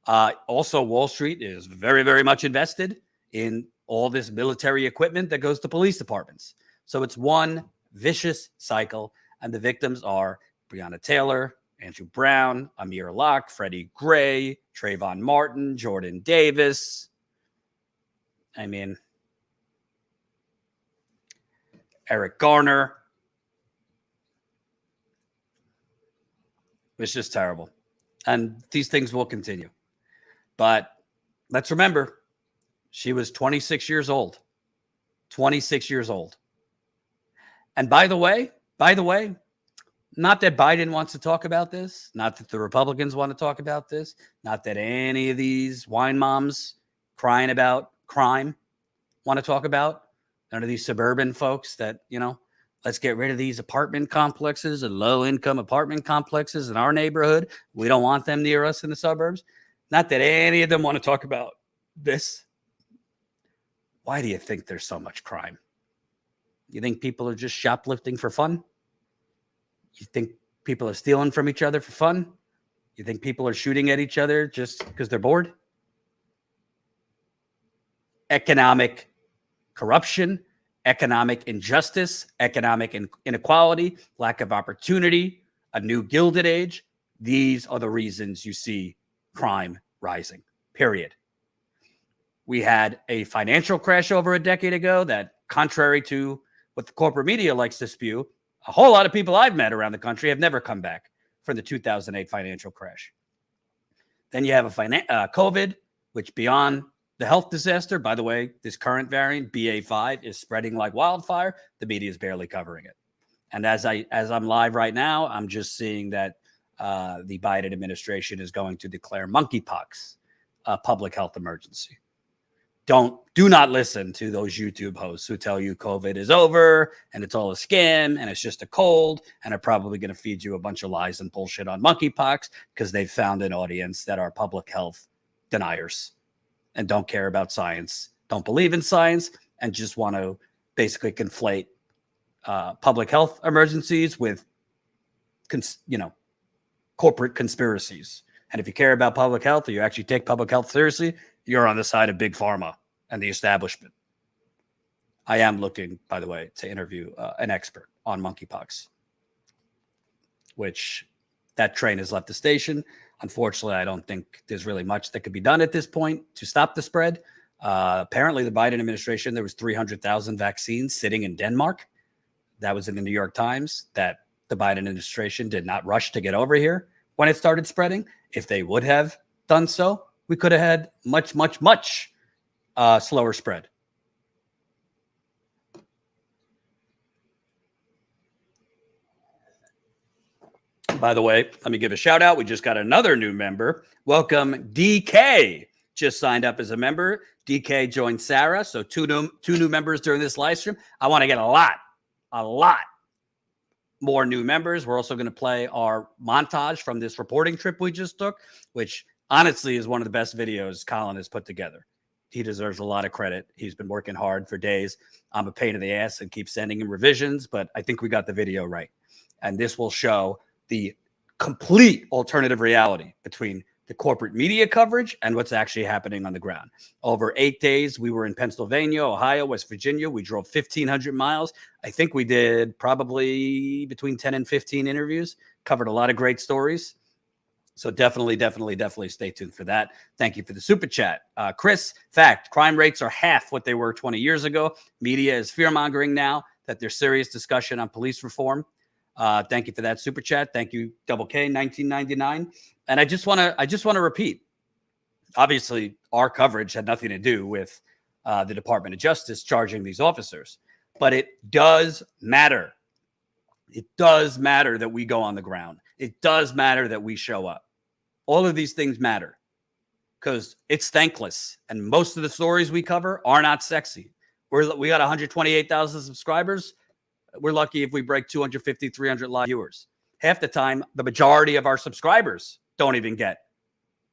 Also, Wall Street is very, very much invested in all this military equipment that goes to police departments. So it's one vicious cycle, and the victims are Breonna Taylor, Andrew Brown, Amir Locke, Freddie Gray, Trayvon Martin, Jordan Davis. I mean, Eric Garner. It's just terrible. And these things will continue. But let's remember, she was 26 years old. 26 years old. And by the way, not that Biden wants to talk about this, not that the Republicans want to talk about this, not that any of these wine moms crying about crime want to talk about, none of these suburban folks that, let's get rid of these apartment complexes and low-income apartment complexes in our neighborhood. We don't want them near us in the suburbs. Not that any of them want to talk about this. Why do you think there's so much crime? You think people are just shoplifting for fun? You think people are stealing from each other for fun? You think people are shooting at each other just because they're bored? Economic corruption, economic injustice, economic inequality, lack of opportunity, a new Gilded Age. These are the reasons you see crime rising, period. We had a financial crash over a decade ago that, contrary to what the corporate media likes to spew, a whole lot of people I've met around the country have never come back from the 2008 financial crash. Then you have a COVID, which beyond the health disaster, by the way, this current variant, BA5, is spreading like wildfire. The media is barely covering it. And as I'm live right now, I'm just seeing that the Biden administration is going to declare monkeypox a public health emergency. Do not listen to those YouTube hosts who tell you COVID is over and it's all a scam and it's just a cold and are probably going to feed you a bunch of lies and bullshit on monkeypox because they've found an audience that are public health deniers and don't care about science, don't believe in science, and just want to basically conflate public health emergencies with, corporate conspiracies. And if you care about public health or you actually take public health seriously, you're on the side of big pharma and the establishment. I am looking, by the way, to interview an expert on monkeypox, which that train has left the station. Unfortunately, I don't think there's really much that could be done at this point to stop the spread. Apparently, the Biden administration, there was 300,000 vaccines sitting in Denmark. That was in the New York Times, that the Biden administration did not rush to get over here when it started spreading. If they would have done so, we could have had much, much, much slower spread. By the way, let me give a shout out. We just got another new member. Welcome, DK. Just signed up as a member. DK joined Sarah. So two new members during this live stream. I want to get a lot more new members. We're also going to play our montage from this reporting trip we just took, which honestly is one of the best videos Colin has put together. He deserves a lot of credit. He's been working hard for days. I'm a pain in the ass and keep sending him revisions, but I think we got the video right. And this will show the complete alternative reality between the corporate media coverage and what's actually happening on the ground. Over 8 days, we were in Pennsylvania, Ohio, West Virginia. We drove 1,500 miles. I think we did probably between 10 and 15 interviews, covered a lot of great stories. So definitely stay tuned for that. Thank you for the super chat. Chris, fact, crime rates are half what they were 20 years ago. Media is fear-mongering now that there's serious discussion on police reform. Thank you for that super chat. Thank you, Double K, 1999. And I just want to repeat, obviously, our coverage had nothing to do with the Department of Justice charging these officers, but it does matter. It does matter that we go on the ground. It does matter that we show up. All of these things matter because it's thankless. And most of the stories we cover are not sexy. We got 128,000 subscribers. We're lucky if we break 250, 300 live viewers. Half the time, the majority of our subscribers don't even get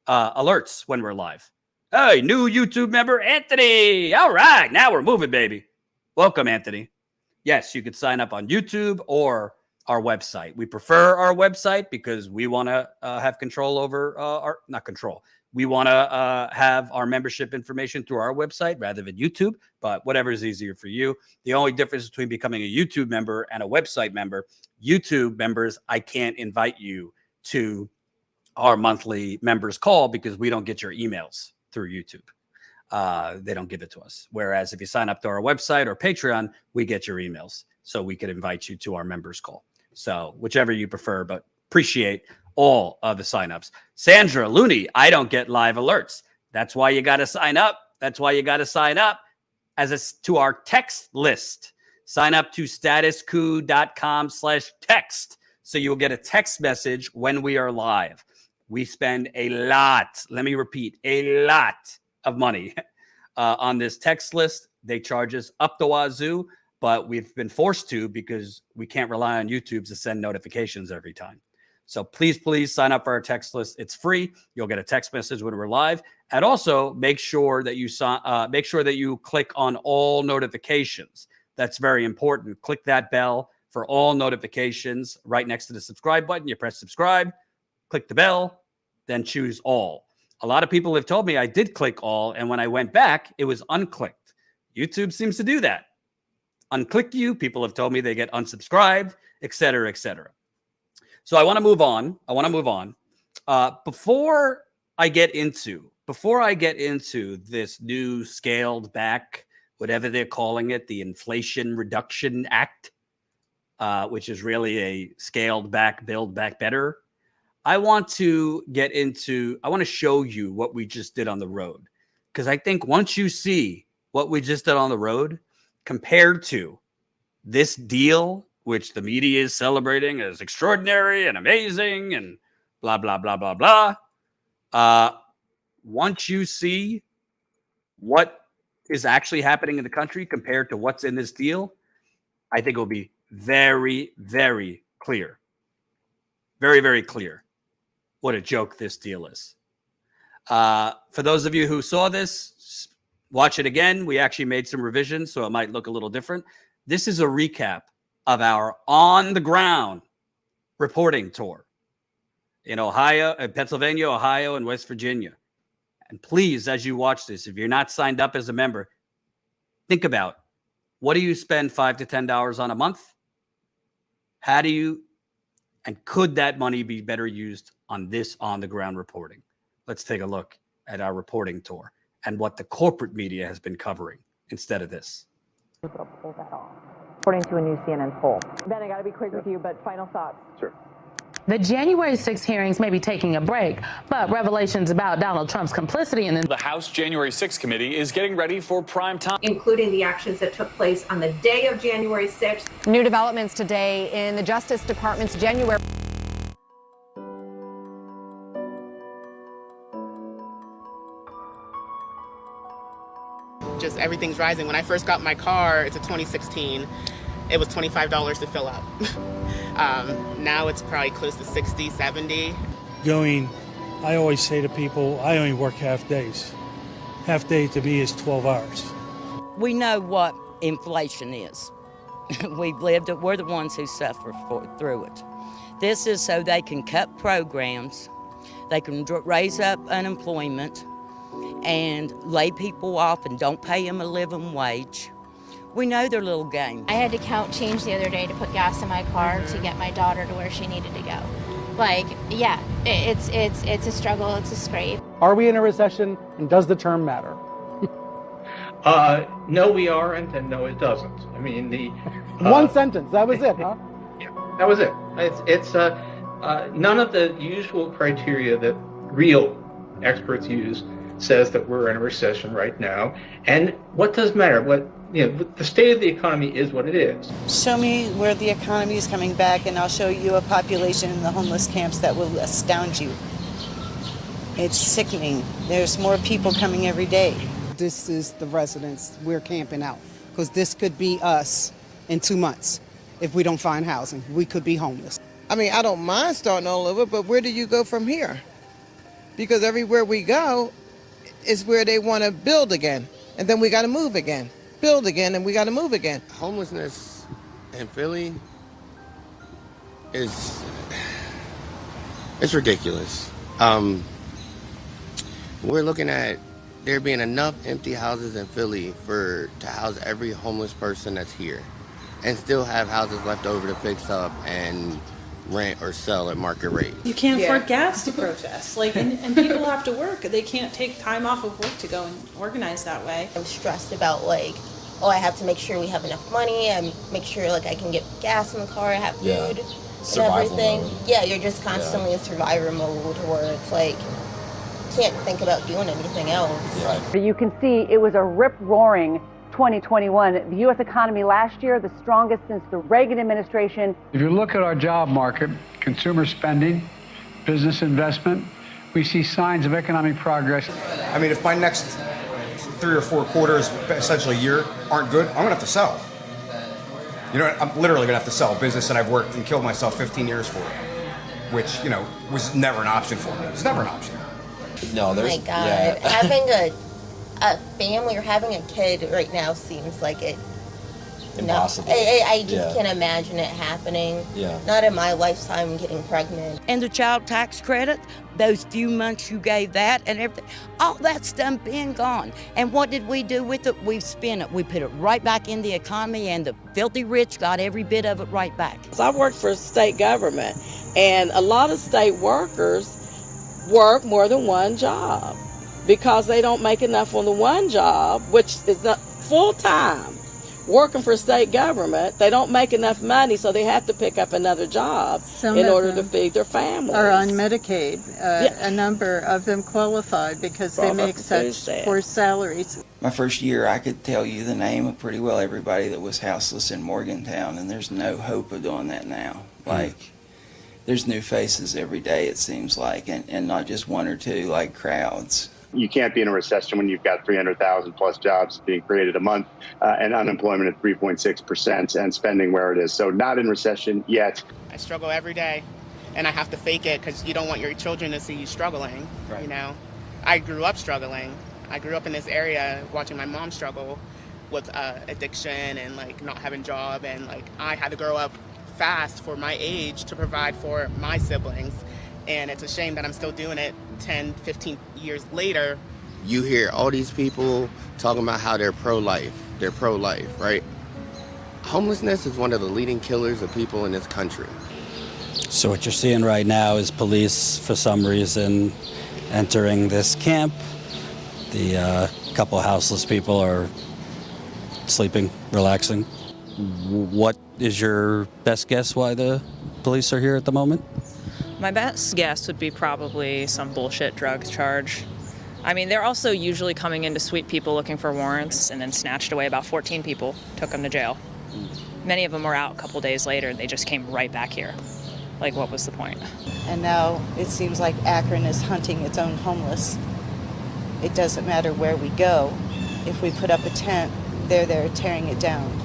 alerts when we're live. Hey, new YouTube member, Anthony. All right, now we're moving, baby. Welcome, Anthony. Yes, you could sign up on YouTube or our website. We prefer our website because we want to have control over we want to have our membership information through our website rather than YouTube, but whatever is easier for you. The only difference between becoming a YouTube member and a website member, YouTube members, I can't invite you to our monthly members call because we don't get your emails through YouTube. They don't give it to us. Whereas if you sign up to our website or Patreon, we get your emails. So we could invite you to our members call. So whichever you prefer, but appreciate all of the signups. Sandra Looney, I don't get live alerts. That's why you got to sign up. That's why you got to sign up to our text list. Sign up to statuscoup.com/text. So you will get a text message when we are live. We spend a lot, let me repeat, a lot of money on this text list. They charge us up the wazoo, but we've been forced to because we can't rely on YouTube to send notifications every time. So please sign up for our text list. It's free. You'll get a text message when we're live. And also make sure that you click on all notifications. That's very important. Click that bell for all notifications right next to the subscribe button. You press subscribe, click the bell, then choose all. A lot of people have told me I did click all, and when I went back, it was unclicked. YouTube seems to do that. Unclick you. People have told me they get unsubscribed, et cetera, et cetera. So I want to move on. Before I get into this new scaled back, whatever they're calling it, the Inflation Reduction Act, which is really a scaled back, build back better. I want to show you what we just did on the road. Because I think once you see what we just did on the road compared to this deal, which the media is celebrating as extraordinary and amazing and blah, blah, blah, blah, blah. Once you see what is actually happening in the country compared to what's in this deal, I think it will be very, very clear. Very, very clear what a joke this deal is. For those of you who saw this, watch it again. We actually made some revisions, so it might look a little different. This is a recap of our on-the-ground reporting tour in Ohio, Pennsylvania, Ohio, and West Virginia. And please, as you watch this, if you're not signed up as a member, think about, what do you spend $5 to $10 on a month? How do you, and could that money be better used on this on-the-ground reporting? Let's take a look at our reporting tour and what the corporate media has been covering instead of this. Pull that off, according to a new CNN poll. Ben, I got to be quick with you, but final thoughts. Sure. The January 6 hearings may be taking a break, but revelations about Donald Trump's complicity in The House January 6 committee is getting ready for prime time, including the actions that took place on the day of January 6th. New developments today in the Justice Department's January. Just everything's rising. When I first got my car, it's a 2016, it was $25 to fill up. Now it's probably close to 60, 70. I always say to people, I only work half days. Half day to me is 12 hours. We know what inflation is. We've lived it. We're the ones who suffer through it. This is so they can cut programs, they can raise up unemployment, and lay people off and don't pay them a living wage. We know their little game. I had to count change the other day to put gas in my car to get my daughter to where she needed to go. Like, yeah, it's a struggle, it's a scrape. Are we in a recession, and does the term matter? No, we aren't, and no, it doesn't. I mean, one sentence, that was it, huh? Yeah, that was it. It's none of the usual criteria that real experts use says that we're in a recession right now. And what does matter? The state of the economy is what it is. Show me where the economy is coming back, and I'll show you a population in the homeless camps that will astound you. It's sickening. There's more people coming every day. This is the residents we're camping out, because this could be us in 2 months. If we don't find housing, we could be homeless. I mean, I don't mind starting all over, but where do you go from here? Because everywhere we go is where they want to build again, and then we got to move again. Build again, and we got to move again. Homelessness in Philly it's ridiculous. We're looking at there being enough empty houses in Philly to house every homeless person that's here, and still have houses left over to fix up and rent or sell at market rate. You can't afford gas to protest. And people have to work. They can't take time off of work to go and organize that way. I'm stressed about I have to make sure we have enough money and make sure I can get gas in the car, I have food and everything. Mode. Yeah, you're just constantly in survivor mode where it's can't think about doing anything else. Right. You can see it was a rip-roaring 2021. The U.S. economy last year, the strongest since the Reagan administration. If you look at our job market, consumer spending, business investment, we see signs of economic progress. I mean, if my next 3 or 4 quarters, essentially a year, aren't good, I'm going to have to sell. I'm literally going to have to sell a business that I've worked and killed myself 15 years for, which, was never an option for me. It was never an option. No, there's... Oh my God. Having a family or having a kid right now seems like it. Impossible. No, I just can't imagine it happening. Yeah. Not in my lifetime getting pregnant. And the child tax credit, those few months you gave that and everything, all that's done been gone. And what did we do with it? We've spent it. We put it right back in the economy, and the filthy rich got every bit of it right back. So I've worked for state government, and a lot of state workers work more than one job because they don't make enough on the one job, which is not full-time, working for state government. They don't make enough money, so they have to pick up another job in order to feed their families. Are on Medicaid. A number of them qualified because they make such poor salaries. My first year, I could tell you the name of pretty well everybody that was houseless in Morgantown, and there's no hope of doing that now. Like, there's new faces every day, it seems like, and not just one or two, like crowds. You can't be in a recession when you've got 300,000 plus jobs being created a month and unemployment at 3.6% and spending where it is. So not in recession yet. I struggle every day, and I have to fake it because you don't want your children to see you struggling. Right. You know, I grew up struggling. I grew up in this area watching my mom struggle with addiction and like not having a job, and like I had to grow up fast for my age to provide for my siblings. And it's a shame that I'm still doing it 10, 15 years later. You hear all these people talking about how they're pro-life. They're pro-life, right? Homelessness is one of the leading killers of people in this country. So what you're seeing right now is police, for some reason, entering this camp. The couple houseless people are sleeping, relaxing. What is your best guess why the police are here at the moment? My best guess would be probably some bullshit drug charge. I mean, they're also usually coming in to sweep people looking for warrants and then snatched away about 14 people, took them to jail. Many of them were out a couple days later and they just came right back here. Like, what was the point? And now it seems like Akron is hunting its own homeless. It doesn't matter where we go. If we put up a tent, they're there tearing it down.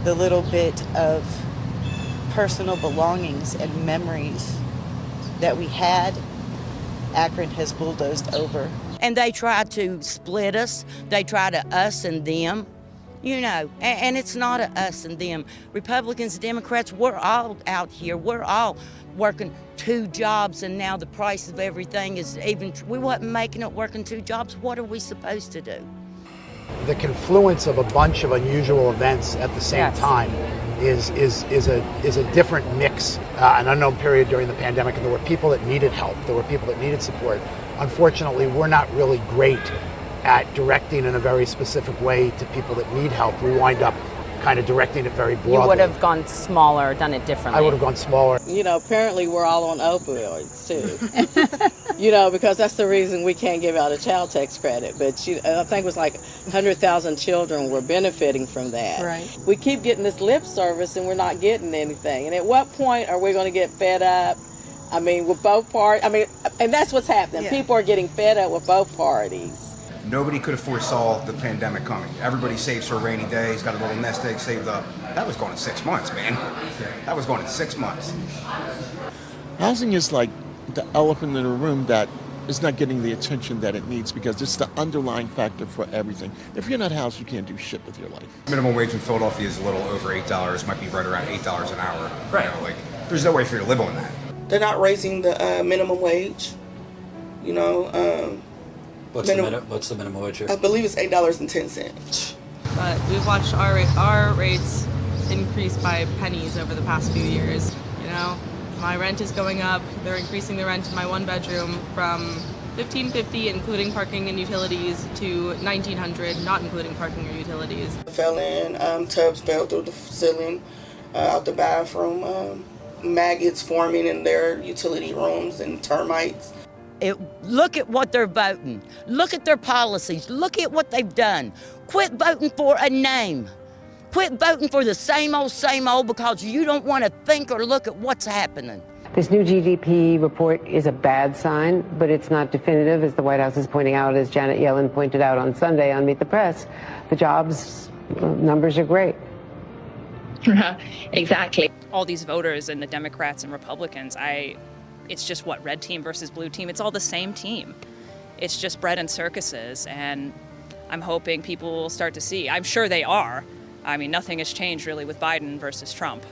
The little bit of personal belongings and memories that we had, Akron has bulldozed over. And they try to split us. They try to us and them, you know, and it's not a us and them. Republicans, Democrats, we're all out here. We're all working 2 jobs, and now the price of everything is even, we wasn't making it working 2 jobs. What are we supposed to do? The confluence of a bunch of unusual events at the same time is a different mix. An unknown period during the pandemic, and there were people that needed help. There were people that needed support. Unfortunately, we're not really great at directing in a very specific way to people that need help. We wind up kind of directing it very broadly. You would have gone smaller, done it differently. I would have gone smaller. You know, apparently we're all on opioids too. You know, because that's the reason we can't give out a child tax credit. But I think it was like 100,000 children were benefiting from that. Right. We keep getting this lip service and we're not getting anything. And at what point are we going to get fed up? I mean, with both parties. I mean, and that's what's happening. Yeah. People are getting fed up with both parties. Nobody could have foresaw the pandemic coming. Everybody saves for a rainy day. He's got a little nest egg saved up. That was going in 6 months, man. That was going in 6 months. Housing is like the elephant in the room that is not getting the attention that it needs because it's the underlying factor for everything. If you're not housed, you can't do shit with your life. Minimum wage in Philadelphia is a little over $8. Might be right around $8 an hour. Right. You know, like, there's no way for you to live on that. They're not raising the minimum wage. You know. What's the minimum wage here? I believe it's $8.10. But we've watched our rates increase by pennies over the past few years. You know, my rent is going up. They're increasing the rent in my 1-bedroom from $1,550, including parking and utilities, to $1,900, not including parking or utilities. Fell in, tubs fell through the ceiling, out the bathroom, maggots forming in their utility rooms and termites. Look at what they're voting. Look at their policies. Look at what they've done. Quit voting for a name. Quit voting for the same old because you don't want to think or look at what's happening. This new GDP report is a bad sign, but it's not definitive, as the White House is pointing out, as Janet Yellen pointed out on Sunday on Meet the Press. The jobs numbers are great. Exactly. All these voters and the Democrats and Republicans, it's just what, red team versus blue team? It's all the same team. It's just bread and circuses, and I'm hoping people will start to see. I'm sure they are. I mean, nothing has changed really with Biden versus Trump.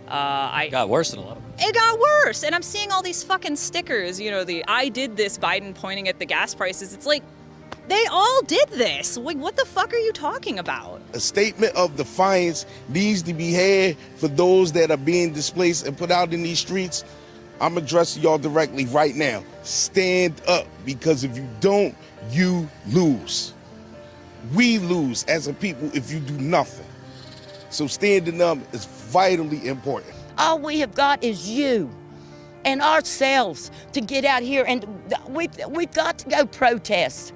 It got worse in a lot of ways. It got worse, and I'm seeing all these fucking stickers, you know, the I did this Biden pointing at the gas prices. It's like, they all did this. Like, what the fuck are you talking about? A statement of defiance needs to be had for those that are being displaced and put out in these streets. I'm addressing y'all directly right now. Stand up, because if you don't, you lose. We lose as a people if you do nothing. So standing up is vitally important. All we have got is you and ourselves to get out here, and we've got to go protest.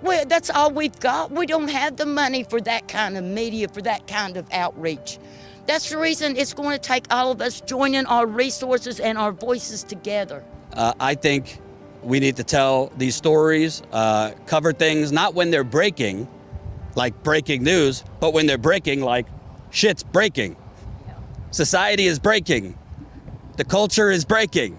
Well, that's all we've got. We don't have the money for that kind of media, for that kind of outreach. That's the reason it's going to take all of us joining our resources and our voices together. I think we need to tell these stories, cover things, not when they're breaking, like breaking news, but when they're breaking, like shit's breaking. Society is breaking. The culture is breaking.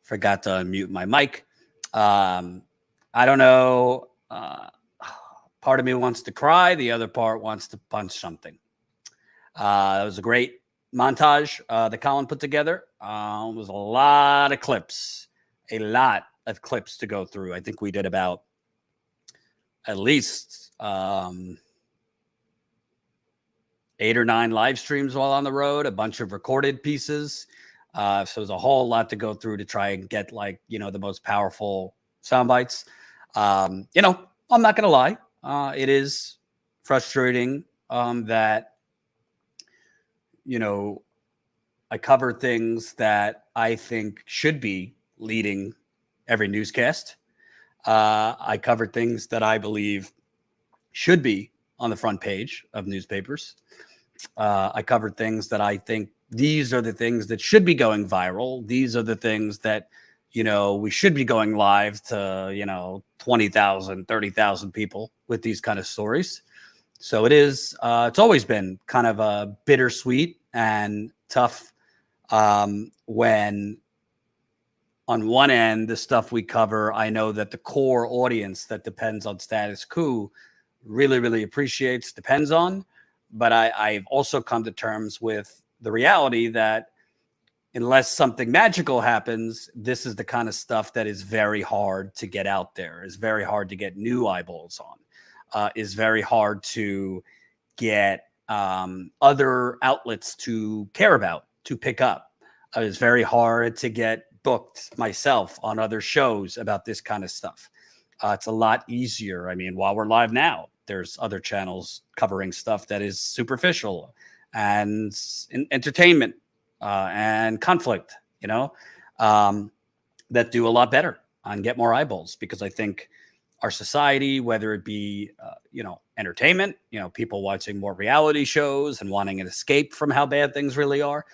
Forgot to unmute my mic. I don't know. Part of me wants to cry. The other part wants to punch something. That was a great montage that Colin put together. It was a lot of clips to go through. I think we did about at least 8 or 9 live streams while on the road, a bunch of recorded pieces. So there's a whole lot to go through to try and get, like, the most powerful sound bites. I'm not going to lie. It is frustrating that, I cover things that I think should be leading every newscast. I cover things that I believe should be on the front page of newspapers. I covered things that I think these are the things that should be going viral. These are the things that, we should be going live to, 20,000, 30,000 people with these kind of stories. So it is, it's always been kind of a bittersweet and tough when on one end, the stuff we cover, I know that the core audience that depends on Status Coup really, really appreciates, depends on. But I've also come to terms with the reality that unless something magical happens, this is the kind of stuff that is very hard to get out there, is very hard to get new eyeballs on, is very hard to get other outlets to care about, to pick up. It's very hard to get booked myself on other shows about this kind of stuff. It's a lot easier. I mean, while we're live now, there's other channels covering stuff that is superficial and entertainment and conflict, that do a lot better and get more eyeballs, because I think our society, whether it be, entertainment, people watching more reality shows and wanting an escape from how bad things really are,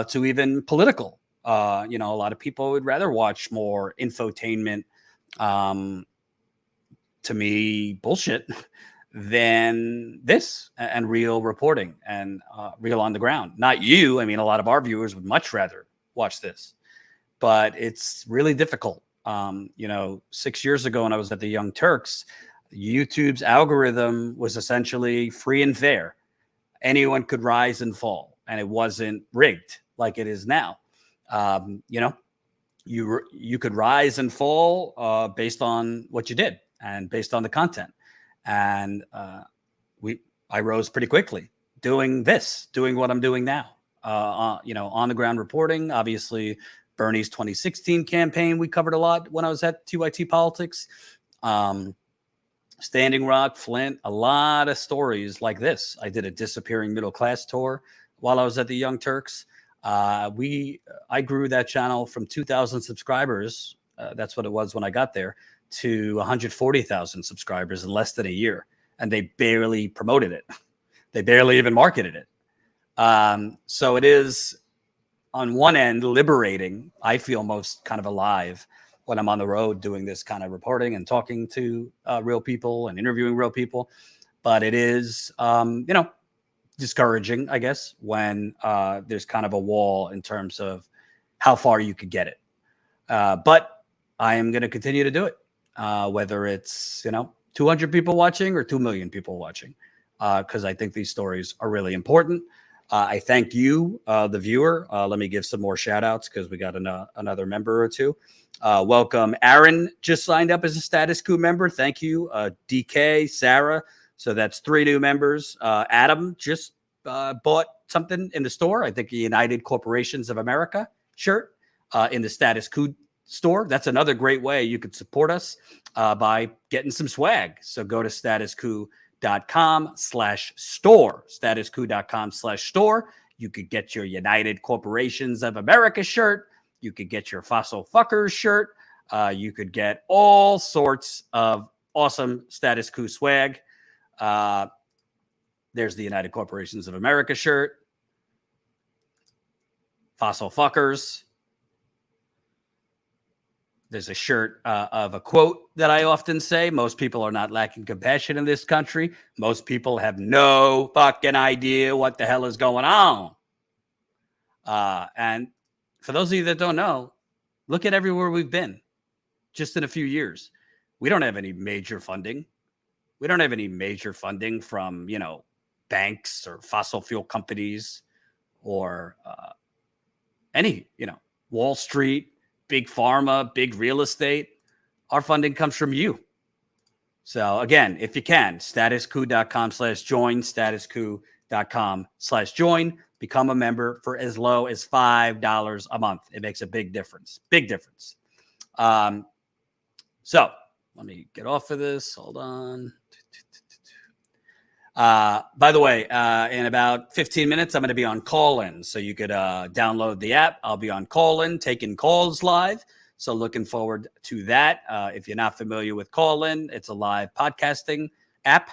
to even political, a lot of people would rather watch more infotainment, to me, bullshit, than this and real reporting and real on the ground. Not you. I mean, a lot of our viewers would much rather watch this, but it's really difficult. 6 years ago when I was at the Young Turks, YouTube's algorithm was essentially free and fair. Anyone could rise and fall, and it wasn't rigged like it is now. You could rise and fall based on what you did and based on the content. And I rose pretty quickly doing what I'm doing now, on the ground reporting. Obviously, Bernie's 2016 campaign, we covered a lot when I was at TYT Politics. Standing Rock, Flint, a lot of stories like this. I did a disappearing middle class tour while I was at the Young Turks. I grew that channel from 2,000 subscribers. That's what it was when I got there, to 140,000 subscribers in less than a year. And they barely promoted it. They barely even marketed it. So it is, on one end, liberating. I feel most kind of alive when I'm on the road doing this kind of reporting and talking to real people and interviewing real people. But it is, discouraging, I guess, when there's kind of a wall in terms of how far you could get it. But I am going to continue to do it, whether it's 200 people watching or 2 million people watching, because I think these stories are really important. I thank you, the viewer. Let me give some more shout outs because we got another member or two. Welcome. Aaron just signed up as a Status Coup member. Thank you. DK, Sarah. So that's 3 new members. Adam just bought something in the store. I think a United Corporations of America shirt in the Status Coup store. That's another great way you could support us by getting some swag. So go to statuscoup.com/store. Statuscoup.com/store. You could get your United Corporations of America shirt. You could get your Fossil Fuckers shirt. You could get all sorts of awesome Status Coup swag. There's the United Corporations of America shirt. Fossil Fuckers. There's a shirt of a quote that I often say. Most people are not lacking compassion in this country. Most people have no fucking idea what the hell is going on. And for those of you that don't know, look at everywhere we've been just in a few years. We don't have any major funding. We don't have any major funding from, banks or fossil fuel companies or any, Wall Street, big pharma, big real estate. Our funding comes from you. So again, if you can, statuscoup.com/join, statuscoup.com/join, become a member for as low as $5 a month. It makes a big difference. Big difference. So let me get off of this. Hold on. By the way, in about 15 minutes, I'm going to be on call-in. So you could download the app. I'll be on call-in, taking calls live. So looking forward to that. If you're not familiar with call-in, it's a live podcasting app.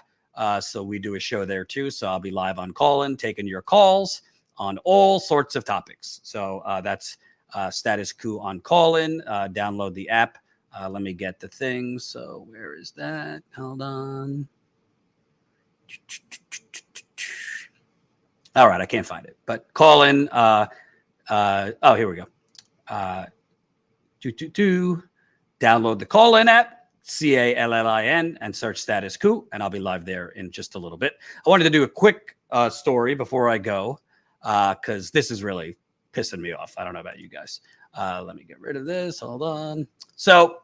So we do a show there too. So I'll be live on call-in, taking your calls on all sorts of topics. So that's Status Coup on call-in. Download the app. Let me get the thing. So where is that? Hold on. All right, I can't find it, but call in. Oh, here we go. Download the call in app, CALLIN, and search Status Coup, and I'll be live there in just a little bit. I wanted to do a quick story before I go, because this is really pissing me off. I don't know about you guys. Let me get rid of this. Hold on. So,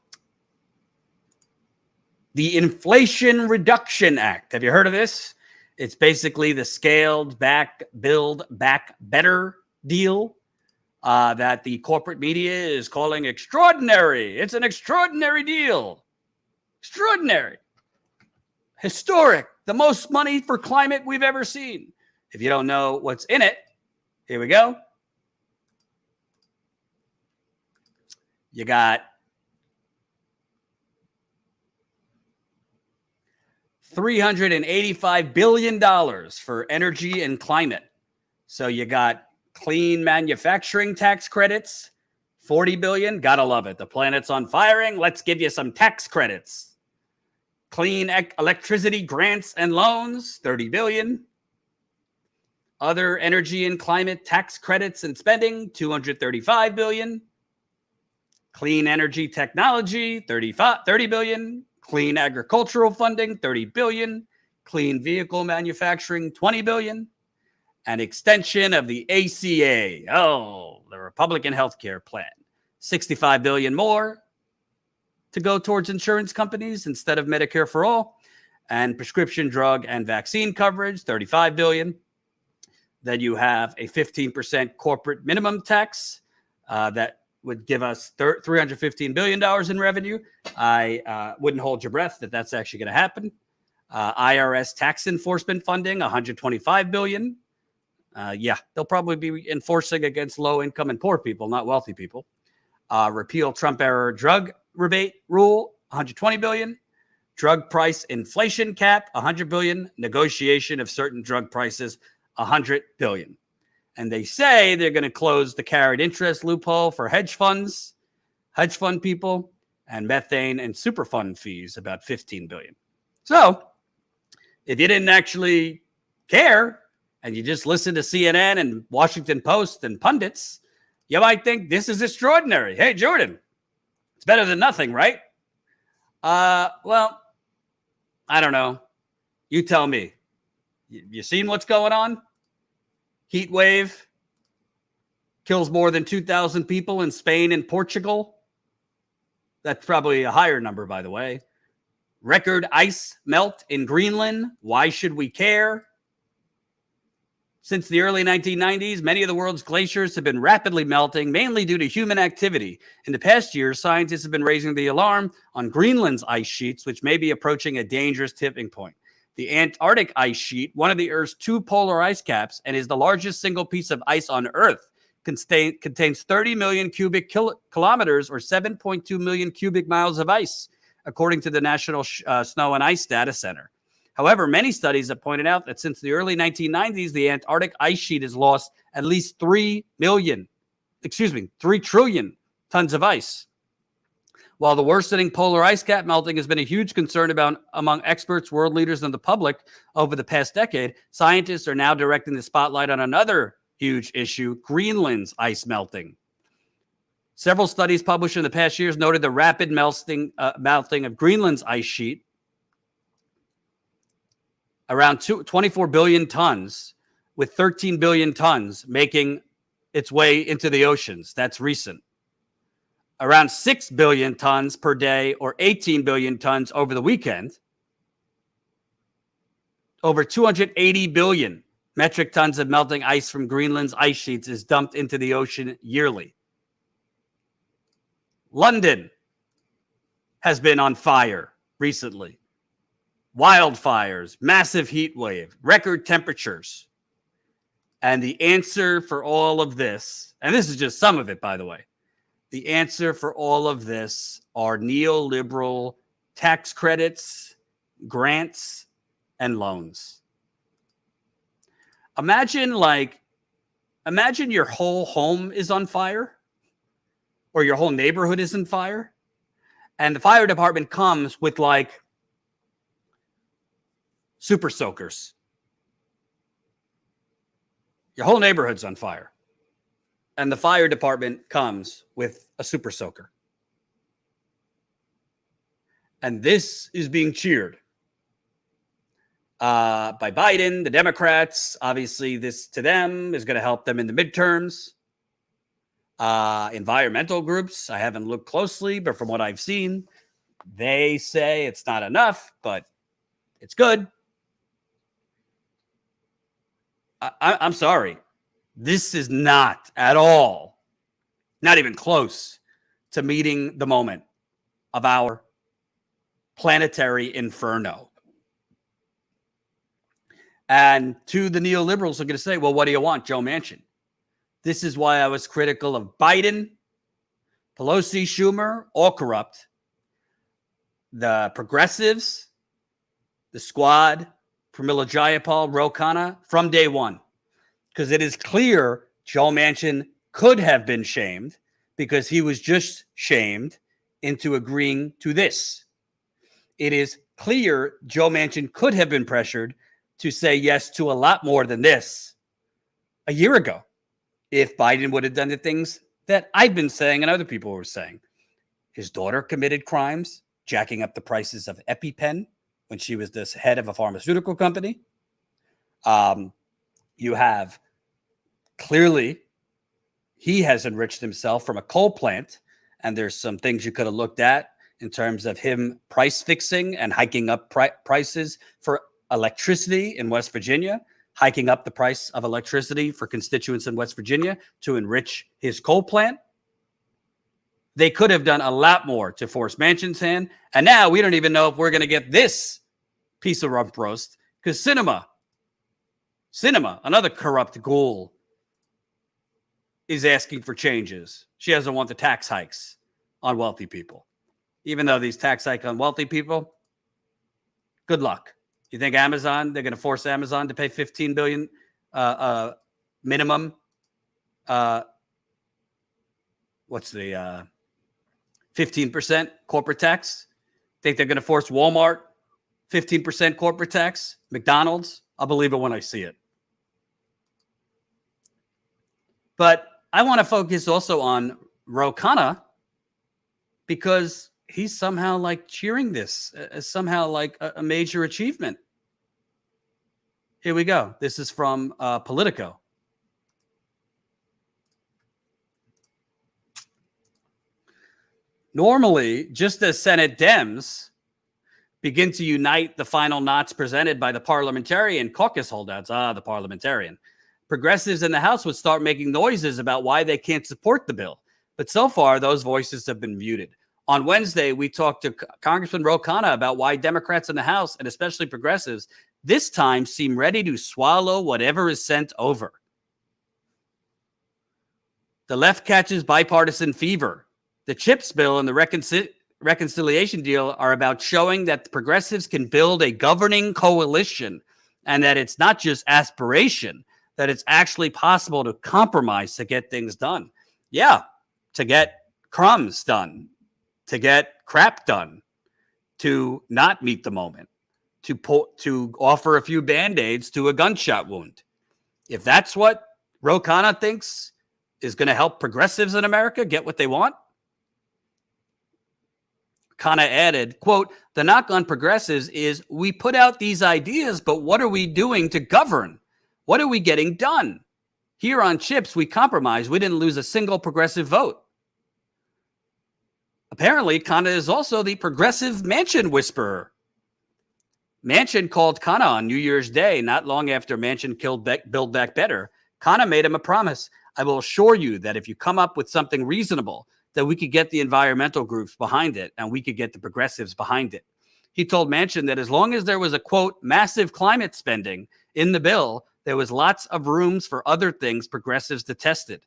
the Inflation Reduction Act. Have you heard of this? It's basically the scaled back, build back better deal that the corporate media is calling extraordinary. It's an extraordinary deal. Extraordinary. Historic. The most money for climate we've ever seen. If you don't know what's in it, here we go. You got $385 billion for energy and climate. So you got clean manufacturing tax credits, $40 billion. Gotta love it. The planet's on firing. Let's give you some tax credits. Clean electricity grants and loans, $30 billion. Other energy and climate tax credits and spending, $235 billion. Clean energy technology, $30 billion. Clean agricultural funding, $30 billion. Clean vehicle manufacturing, $20 billion. And extension of the ACA, the Republican healthcare plan, $65 billion more to go towards insurance companies instead of Medicare for all. And prescription drug and vaccine coverage, $35 billion. Then you have a 15% corporate minimum tax that would give us $315 billion in revenue. I wouldn't hold your breath that that's actually going to happen. IRS tax enforcement funding, $125 billion. They'll probably be enforcing against low income and poor people, not wealthy people. Repeal Trump-era drug rebate rule, $120 billion. Drug price inflation cap, $100 billion. Negotiation of certain drug prices, $100 billion. And they say they're going to close the carried interest loophole for hedge fund people, and methane and superfund fees, about $15 billion. So if you didn't actually care and you just listen to CNN and Washington Post and pundits, you might think this is extraordinary. Hey, Jordan, it's better than nothing, right? Well, I don't know. You tell me. You seen what's going on? Heat wave kills more than 2,000 people in Spain and Portugal. That's probably a higher number, by the way. Record ice melt in Greenland. Why should we care? Since the early 1990s, many of the world's glaciers have been rapidly melting, mainly due to human activity. In the past year, scientists have been raising the alarm on Greenland's ice sheets, which may be approaching a dangerous tipping point. The Antarctic ice sheet, one of the Earth's 2 polar ice caps, and is the largest single piece of ice on Earth, contains 30 million cubic kilometers or 7.2 million cubic miles of ice, according to the National Snow and Ice Data Center. However, many studies have pointed out that since the early 1990s, the Antarctic ice sheet has lost at least 3 trillion tons of ice. While the worsening polar ice cap melting has been a huge concern among experts, world leaders, and the public over the past decade, scientists are now directing the spotlight on another huge issue, Greenland's ice melting. Several studies published in the past years noted the rapid melting of Greenland's ice sheet, around 24 billion tons, with 13 billion tons making its way into the oceans. That's recent. Around 6 billion tons per day, or 18 billion tons over the weekend. Over 280 billion metric tons of melting ice from Greenland's ice sheets is dumped into the ocean yearly. London has been on fire recently. Wildfires, massive heat wave, record temperatures. And the answer for all of this, and this is just some of it, by the way, the answer for all of this are neoliberal tax credits, grants, and loans. Imagine your whole home is on fire, or your whole neighborhood is on fire, and the fire department comes with like super soakers. Your whole neighborhood's on fire, and the fire department comes with a super soaker. And this is being cheered by Biden, the Democrats. Obviously, this to them is going to help them in the midterms. Environmental groups, I haven't looked closely, but from what I've seen, they say it's not enough, but it's good. I'm sorry. This is not at all, not even close to meeting the moment of our planetary inferno. And to the neoliberals, I'm going to say, well, what do you want, Joe Manchin? This is why I was critical of Biden, Pelosi, Schumer, all corrupt. The progressives, the squad, Pramila Jayapal, Ro Khanna, from day one. Because it is clear Joe Manchin could have been shamed because he was just shamed into agreeing to this. It is clear Joe Manchin could have been pressured to say yes to a lot more than this a year ago if Biden would have done the things that I've been saying and other people were saying. His daughter committed crimes, jacking up the prices of EpiPen when she was the head of a pharmaceutical company. You have clearly he has enriched himself from a coal plant, and there's some things you could have looked at in terms of him price fixing and hiking up prices for electricity in West Virginia, hiking up the price of electricity for constituents in West Virginia to enrich his coal plant. They could have done a lot more to force Manchin's hand. And now we don't even know if we're going to get this piece of rump roast because Sinema, another corrupt ghoul, is asking for changes. She doesn't want the tax hikes on wealthy people. Even though these tax hikes on wealthy people, good luck. You think Amazon, they're going to force Amazon to pay $15 billion minimum? What's the 15% corporate tax? Think they're going to force Walmart 15% corporate tax? McDonald's? I'll believe it when I see it. But I want to focus also on Khanna because he's somehow like cheering this as somehow like a major achievement. Here we go. This is from Politico. Normally, just as Senate Dems begin to unite the final knots presented by the parliamentarian caucus holdouts, the parliamentarian, progressives in the House would start making noises about why they can't support the bill. But so far, those voices have been muted. On Wednesday, we talked to Congressman Khanna about why Democrats in the House, and especially progressives, this time seem ready to swallow whatever is sent over. The left catches bipartisan fever. The CHIPS bill and the reconciliation deal are about showing that the progressives can build a governing coalition and that it's not just aspiration, that it's actually possible to compromise to get things done. Yeah, to get crumbs done, to get crap done, to not meet the moment, to offer a few Band-Aids to a gunshot wound. If that's what Khanna thinks is going to help progressives in America get what they want, Khanna added, quote, the knock on progressives is we put out these ideas, but what are we doing to govern? What are we getting done? Here on CHIPS, we compromised. We didn't lose a single progressive vote. Apparently, Khanna is also the progressive Manchin whisperer. Manchin called Khanna on New Year's Day, not long after Manchin killed Build Back Better. Khanna made him a promise. I will assure you that if you come up with something reasonable, that we could get the environmental groups behind it and we could get the progressives behind it. He told Manchin that as long as there was a, quote, massive climate spending in the bill, there was lots of rooms for other things progressives detested.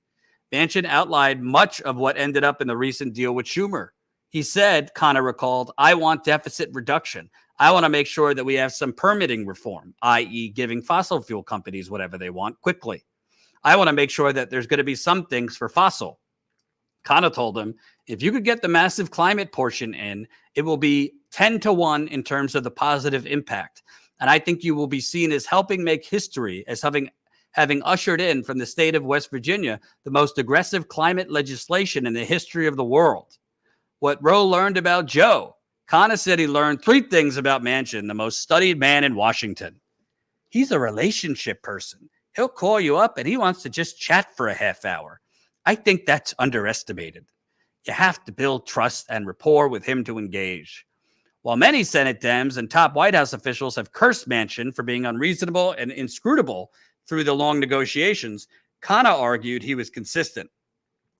Manchin outlined much of what ended up in the recent deal with Schumer. He said, Khanna recalled, I want deficit reduction. I want to make sure that we have some permitting reform, i.e. giving fossil fuel companies whatever they want quickly. I want to make sure that there's going to be some things for fossil. Khanna told him, if you could get the massive climate portion in, it will be 10-1 in terms of the positive impact. And I think you will be seen as helping make history, as having ushered in from the state of West Virginia the most aggressive climate legislation in the history of the world. What Roe learned about Joe. Khanna said he learned 3 things about Manchin, the most studied man in Washington. He's a relationship person. He'll call you up and he wants to just chat for a half hour. I think that's underestimated. You have to build trust and rapport with him to engage. While many Senate Dems and top White House officials have cursed Manchin for being unreasonable and inscrutable through the long negotiations, Khanna argued he was consistent.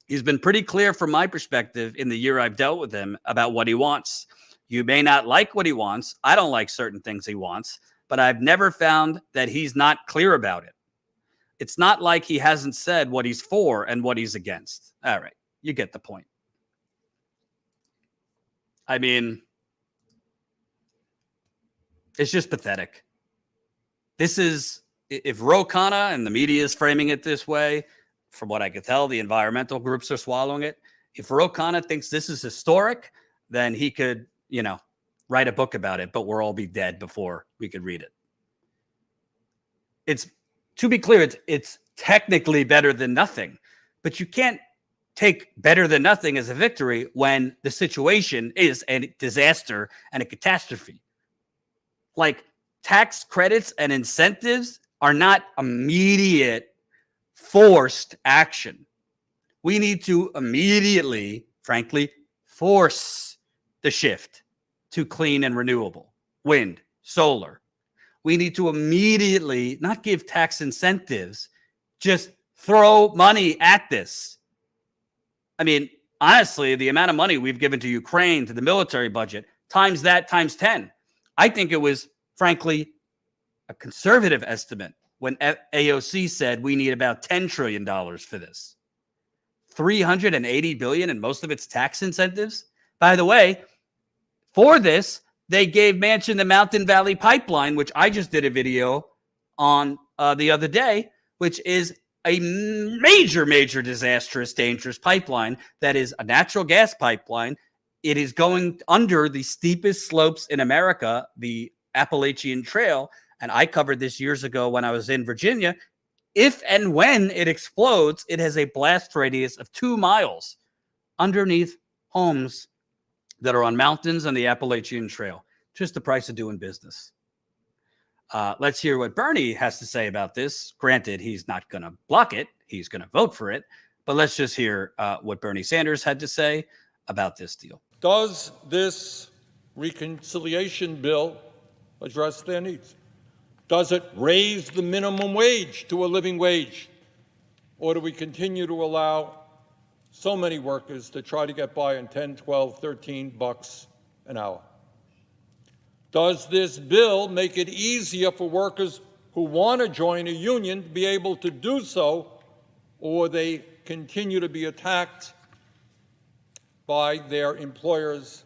He's been pretty clear from my perspective in the year I've dealt with him about what he wants. You may not like what he wants. I don't like certain things he wants, but I've never found that he's not clear about it. It's not like he hasn't said what he's for and what he's against. All right, you get the point. I mean, it's just pathetic. This is, if Khanna and the media is framing it this way, from what I could tell, the environmental groups are swallowing it. If Khanna thinks this is historic, then he could, write a book about it, but we'll all be dead before we could read it. It's, to be clear, it's technically better than nothing, but you can't take better than nothing as a victory when the situation is a disaster and a catastrophe. Like, tax credits and incentives are not immediate forced action. We need to immediately, frankly, force the shift to clean and renewable, wind, solar. We need to immediately not give tax incentives, just throw money at this. I mean, honestly, the amount of money we've given to Ukraine, to the military budget, times that, times 10. I think it was, frankly, a conservative estimate when AOC said we need about $10 trillion for this. $380 billion in most of its tax incentives. By the way, for this, they gave Manchin the Mountain Valley Pipeline, which I just did a video on the other day, which is a major, major disastrous, dangerous pipeline that is a natural gas pipeline. It is going under the steepest slopes in America, the Appalachian Trail. And I covered this years ago when I was in Virginia. if and when it explodes, it has a blast radius of 2 miles underneath homes that are on mountains on the Appalachian Trail. Just the price of doing business. Let's hear what Bernie has to say about this. Granted, he's not going to block it. He's going to vote for it. But let's just hear what Bernie Sanders had to say about this deal. Does this reconciliation bill address their needs? Does it raise the minimum wage to a living wage? Or do we continue to allow so many workers to try to get by on 10, 12, 13 bucks an hour? Does this bill make it easier for workers who want to join a union to be able to do so, or they continue to be attacked by their employers,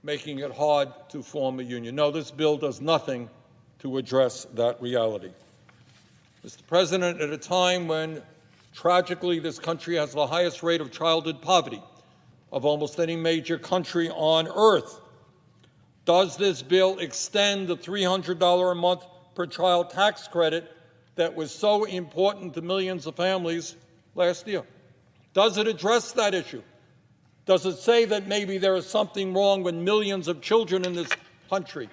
making it hard to form a union? No, this bill does nothing to address that reality. Mr. President, at a time when tragically this country has the highest rate of childhood poverty of almost any major country on earth, does this bill extend the $300 a month per child tax credit that was so important to millions of families last year? Does it address that issue? Does it say that maybe there is something wrong when millions of children in this country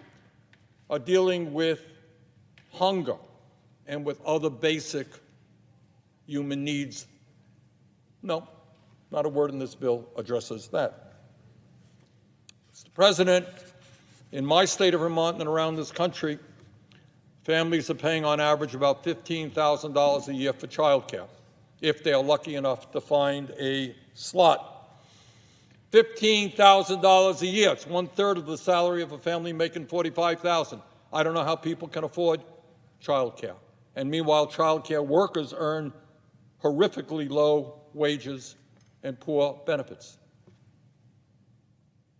are dealing with hunger and with other basic human needs? No, not a word in this bill addresses that. Mr. President, in my state of Vermont and around this country, families are paying on average about $15,000 a year for childcare, if they are lucky enough to find a slot. $15,000 a year. It's 1/3 of the salary of a family making $45,000. I don't know how people can afford childcare. And meanwhile, childcare workers earn horrifically low wages and poor benefits.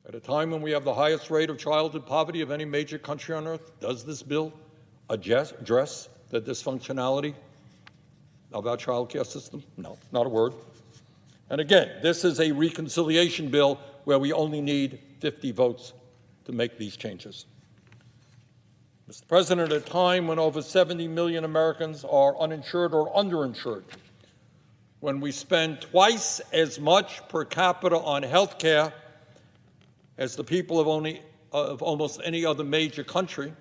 At a time when we have the highest rate of childhood poverty of any major country on earth, does this bill address the dysfunctionality of our child care system? No, not a word. And again, this is a reconciliation bill where we only need 50 votes to make these changes. Mr. President, at a time when over 70 million Americans are uninsured or underinsured, when we spend twice as much per capita on health care as the people of almost any other major country,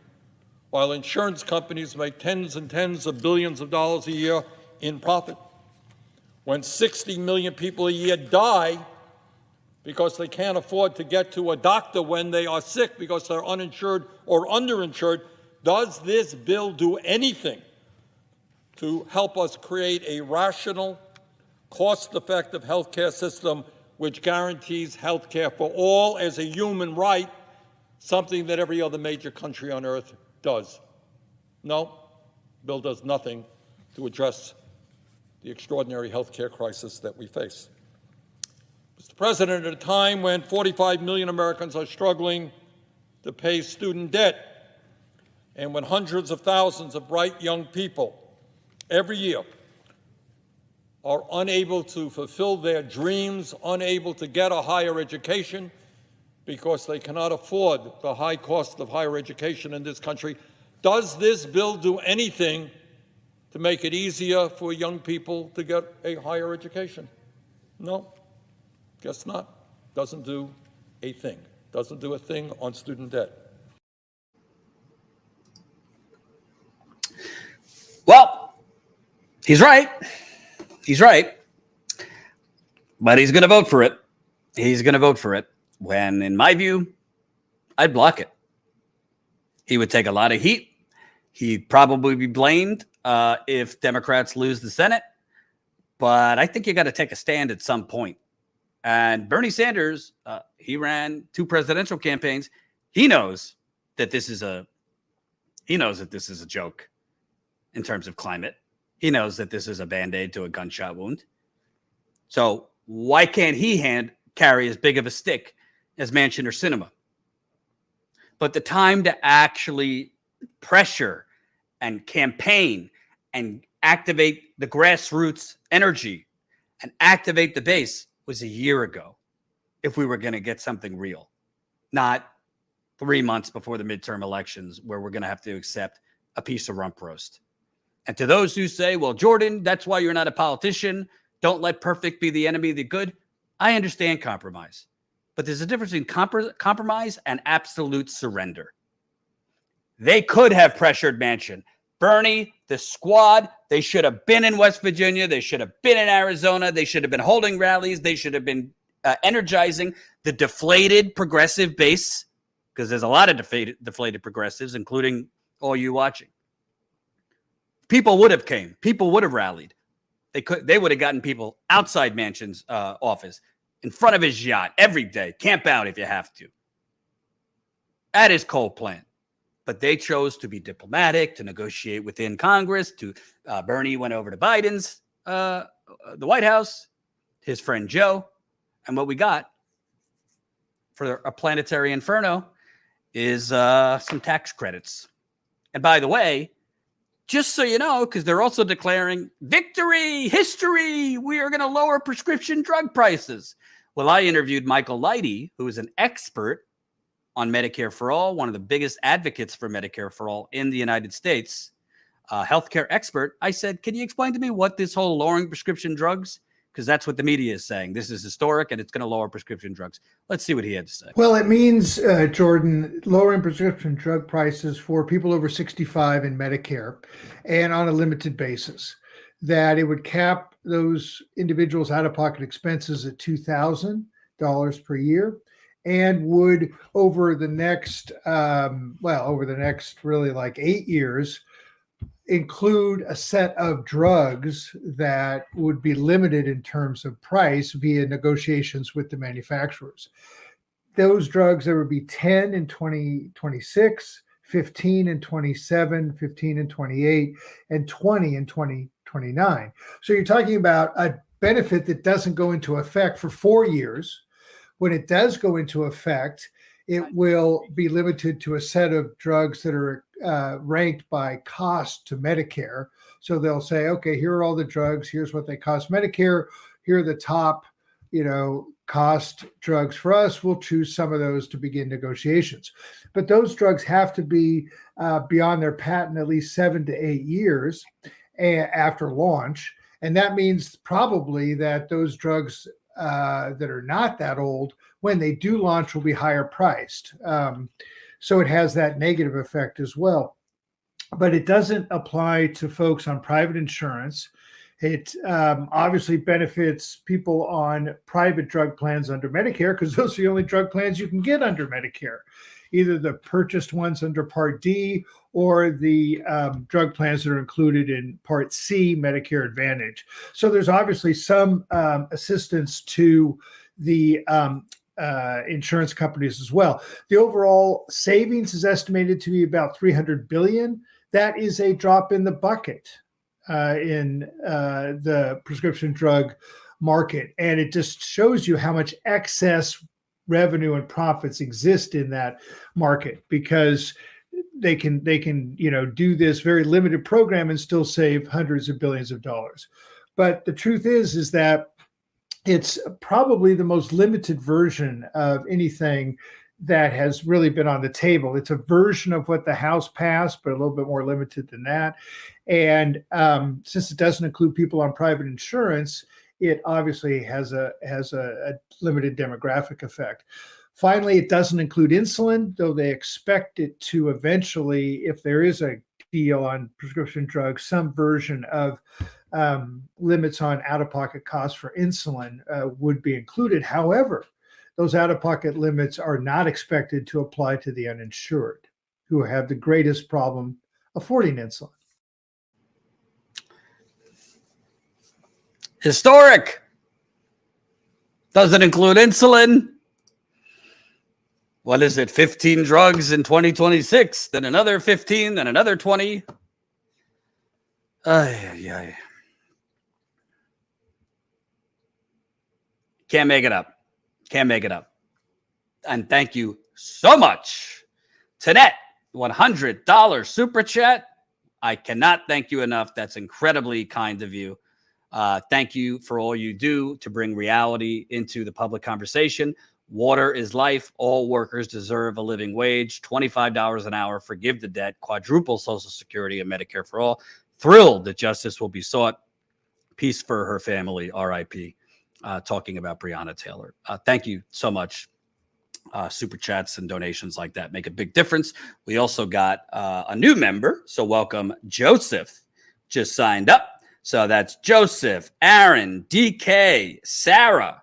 while insurance companies make tens and tens of billions of dollars a year in profit, when 60 million people a year die because they can't afford to get to a doctor when they are sick because they're uninsured or underinsured, does this bill do anything to help us create a rational, cost-effective health care system which guarantees health care for all as a human right, something that every other major country on earth does? No, the bill does nothing to address the extraordinary health care crisis that we face. Mr. President, at a time when 45 million Americans are struggling to pay student debt, and when hundreds of thousands of bright young people every year are unable to fulfill their dreams, unable to get a higher education because they cannot afford the high cost of higher education in this country, does this bill do anything to make it easier for young people to get a higher education? No, guess not. Doesn't do a thing. Doesn't do a thing on student debt. Well, he's right. He's right. But he's going to vote for it. He's going to vote for it when, in my view, I'd block it. He would take a lot of heat. He'd probably be blamed if Democrats lose the Senate. But I think you got to take a stand at some point. And Bernie Sanders, he ran 2 presidential campaigns. He knows that this is a joke in terms of climate. He knows that this is a Band-Aid to a gunshot wound. So why can't he carry as big of a stick as Manchin or Sinema? But the time to actually pressure and campaign and activate the grassroots energy and activate the base was a year ago if we were going to get something real, not 3 months before the midterm elections where we're going to have to accept a piece of rump roast. And to those who say, well, Jordan, that's why you're not a politician. Don't let perfect be the enemy of the good. I understand compromise. But there's a difference between compromise and absolute surrender. They could have pressured Manchin. Bernie, the squad, they should have been in West Virginia. They should have been in Arizona. They should have been holding rallies. They should have been energizing the deflated progressive base, because there's a lot of deflated progressives, including all you watching. People would have came. People would have rallied. They would have gotten people outside Manchin's office, in front of his yacht every day. Camp out if you have to. At his coal plant. But they chose to be diplomatic, to negotiate within Congress. Bernie went over to Biden's, the White House, his friend Joe. And what we got for a planetary inferno is some tax credits. And by the way, just so you know, because they're also declaring victory, history, we are going to lower prescription drug prices. Well, I interviewed Michael Leidy, who is an expert on Medicare for All, one of the biggest advocates for Medicare for All in the United States, healthcare expert. I said, can you explain to me what this whole lowering prescription drugs? Because that's what the media is saying. This is historic and it's going to lower prescription drugs. Let's see what he had to say. Well, it means, Jordan, lowering prescription drug prices for people over 65 in Medicare and on a limited basis, that it would cap those individuals' out-of-pocket expenses at $2,000 per year, and would over the next really like 8 years, include a set of drugs that would be limited in terms of price via negotiations with the manufacturers. Those drugs, there would be 10 in 2026, 15 in 27, 15 in 28, and 20 in 2029. So you're talking about a benefit that doesn't go into effect for 4 years. When it does go into effect, it will be limited to a set of drugs that are ranked by cost to Medicare. So they'll say, okay, here are all the drugs. Here's what they cost Medicare. Here are the top, cost drugs for us. We'll choose some of those to begin negotiations. But those drugs have to be beyond their patent at least 7 to 8 years after launch. And that means probably that those drugs that are not that old, when they do launch, will be higher priced. So it has that negative effect as well. But it doesn't apply to folks on private insurance. It obviously benefits people on private drug plans under Medicare, because those are the only drug plans you can get under Medicare, either the purchased ones under Part D or the drug plans that are included in Part C, Medicare Advantage. So there's obviously some assistance to the insurance companies as well. The overall savings is estimated to be about $300 billion. That is a drop in the bucket in the prescription drug market. And it just shows you how much excess revenue and profits exist in that market, because they can do this very limited program and still save hundreds of billions of dollars. But the truth is that it's probably the most limited version of anything that has really been on the table. It's a version of what the House passed, but a little bit more limited than that. And since it doesn't include people on private insurance, it obviously has a limited demographic effect. Finally, it doesn't include insulin, though they expect it to eventually, if there is a deal on prescription drugs, some version of limits on out-of-pocket costs for insulin would be included. However, those out-of-pocket limits are not expected to apply to the uninsured, who have the greatest problem affording insulin. Historic. Doesn't include insulin. What is it? 15 drugs in 2026, then another 15, then another 20. Can't make it up. Can't make it up. And thank you so much. Tanet, $100 super chat. I cannot thank you enough. That's incredibly kind of you. Thank you for all you do to bring reality into the public conversation. Water is life. All workers deserve a living wage. $25 an hour. Forgive the debt. Quadruple Social Security and Medicare for all. thrilled that justice will be sought. Peace for her family, RIP. Talking about Breonna Taylor. Thank you so much. Super chats and donations like that make a big difference. We also got a new member. So welcome, Joseph. Just signed up. So that's Joseph, Aaron, DK, Sarah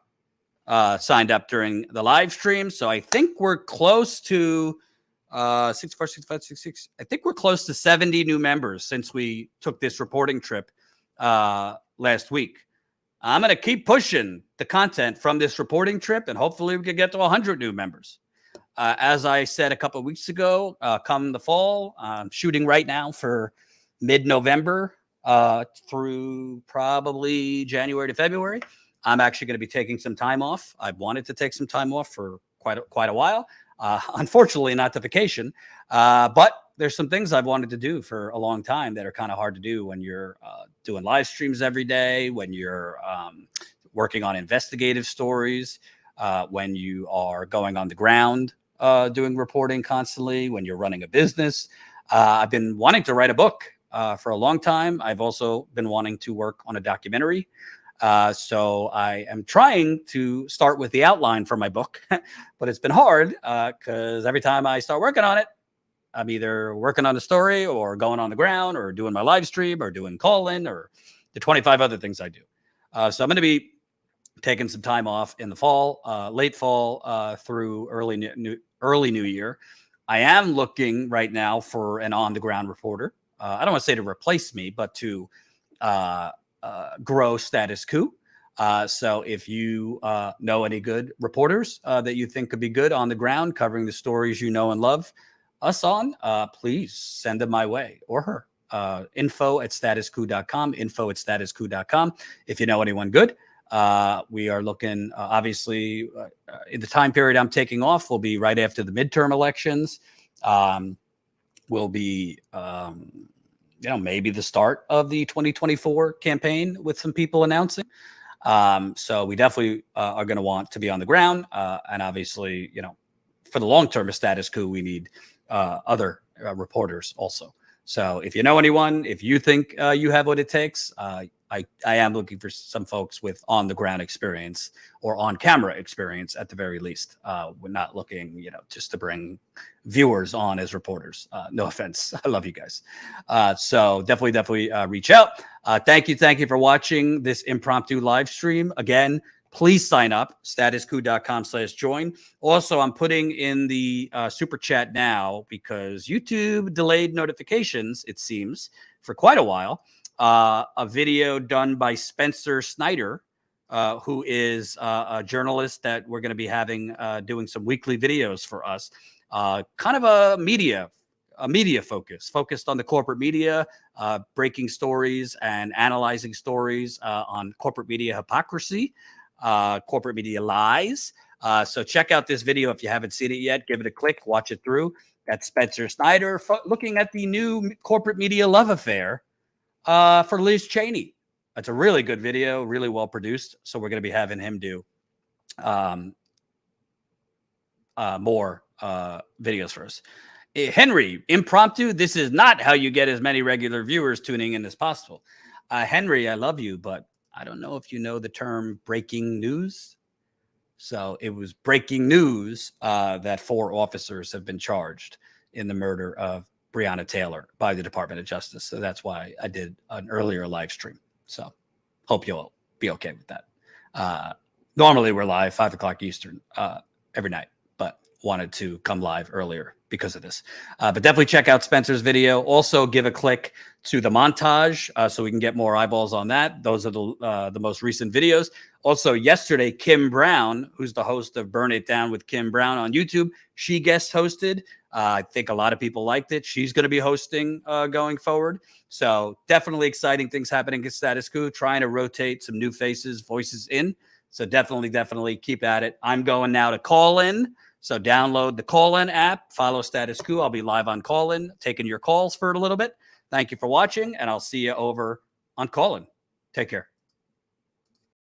signed up during the live stream. So I think we're close to 64, 65, 66. I think we're close to 70 new members since we took this reporting trip last week. I'm going to keep pushing the content from this reporting trip, and hopefully we can get to 100 new members. As I said a couple of weeks ago, come the fall, I'm shooting right now for mid-November through probably January to February. I'm actually going to be taking some time off. I've wanted to take some time off for quite a while. Unfortunately, not the vacation, but there's some things I've wanted to do for a long time that are kind of hard to do when you're doing live streams every day, when you're working on investigative stories, when you are going on the ground doing reporting constantly, when you're running a business. I've been wanting to write a book for a long time. I've also been wanting to work on a documentary. So I am trying to start with the outline for my book, but it's been hard because every time I start working on it, I'm either working on the story or going on the ground or doing my live stream or doing call-in or the 25 other things I do. So I'm going to be taking some time off in the fall, late fall through early New Year. I am looking right now for an on-the-ground reporter. I don't want to say to replace me, but to grow Status Coup. So if you know any good reporters that you think could be good on the ground covering the stories you know and love us on, please send them my way or her. info@statuscoup.com, info@statuscoup.com. If you know anyone good, we are looking, obviously, in the time period I'm taking off will be right after the midterm elections. Will be, maybe the start of the 2024 campaign with some people announcing. So we definitely are going to want to be on the ground. And obviously, for the long term of Status Coup, we need other reporters also. So if you know anyone, if you think you have what it takes, I am looking for some folks with on the ground experience or on camera experience at the very least. We're not looking, just to bring viewers on as reporters. No offense. I love you guys. So definitely reach out. Thank you for watching this impromptu live stream. Again, please sign up, statuscoup.com/join. Also, I'm putting in the super chat now because YouTube delayed notifications, it seems, for quite a while. A video done by Spencer Snyder, who is a journalist that we're going to be having doing some weekly videos for us. Kind of a media focused on the corporate media, breaking stories and analyzing stories on corporate media hypocrisy, corporate media lies. So check out this video if you haven't seen it yet. Give it a click, watch it through. That's Spencer Snyder looking at the new corporate media love affair for Liz Cheney. That's a really good video, really well produced. So we're going to be having him do more videos for us. Henry, impromptu. This is not how you get as many regular viewers tuning in as possible. Henry, I love you, but I don't know if you know the term breaking news. So it was breaking news that 4 officers have been charged in the murder of Breonna Taylor by the Department of Justice. So that's why I did an earlier live stream. So hope you'll be okay with that. Normally we're live 5 o'clock Eastern every night, but wanted to come live earlier because of this. But definitely check out Spencer's video. Also give a click to the montage so we can get more eyeballs on that. Those are the most recent videos. Also yesterday, Kim Brown, who's the host of Burn It Down with Kim Brown on YouTube, she guest hosted. I think a lot of people liked it. She's going to be hosting going forward. So definitely exciting things happening at Status Coup, trying to rotate some new faces, voices in. So definitely keep at it. I'm going now to call in. So download the call-in app, follow Status Coup. I'll be live on call-in, taking your calls for a little bit. Thank you for watching, and I'll see you over on call-in. Take care.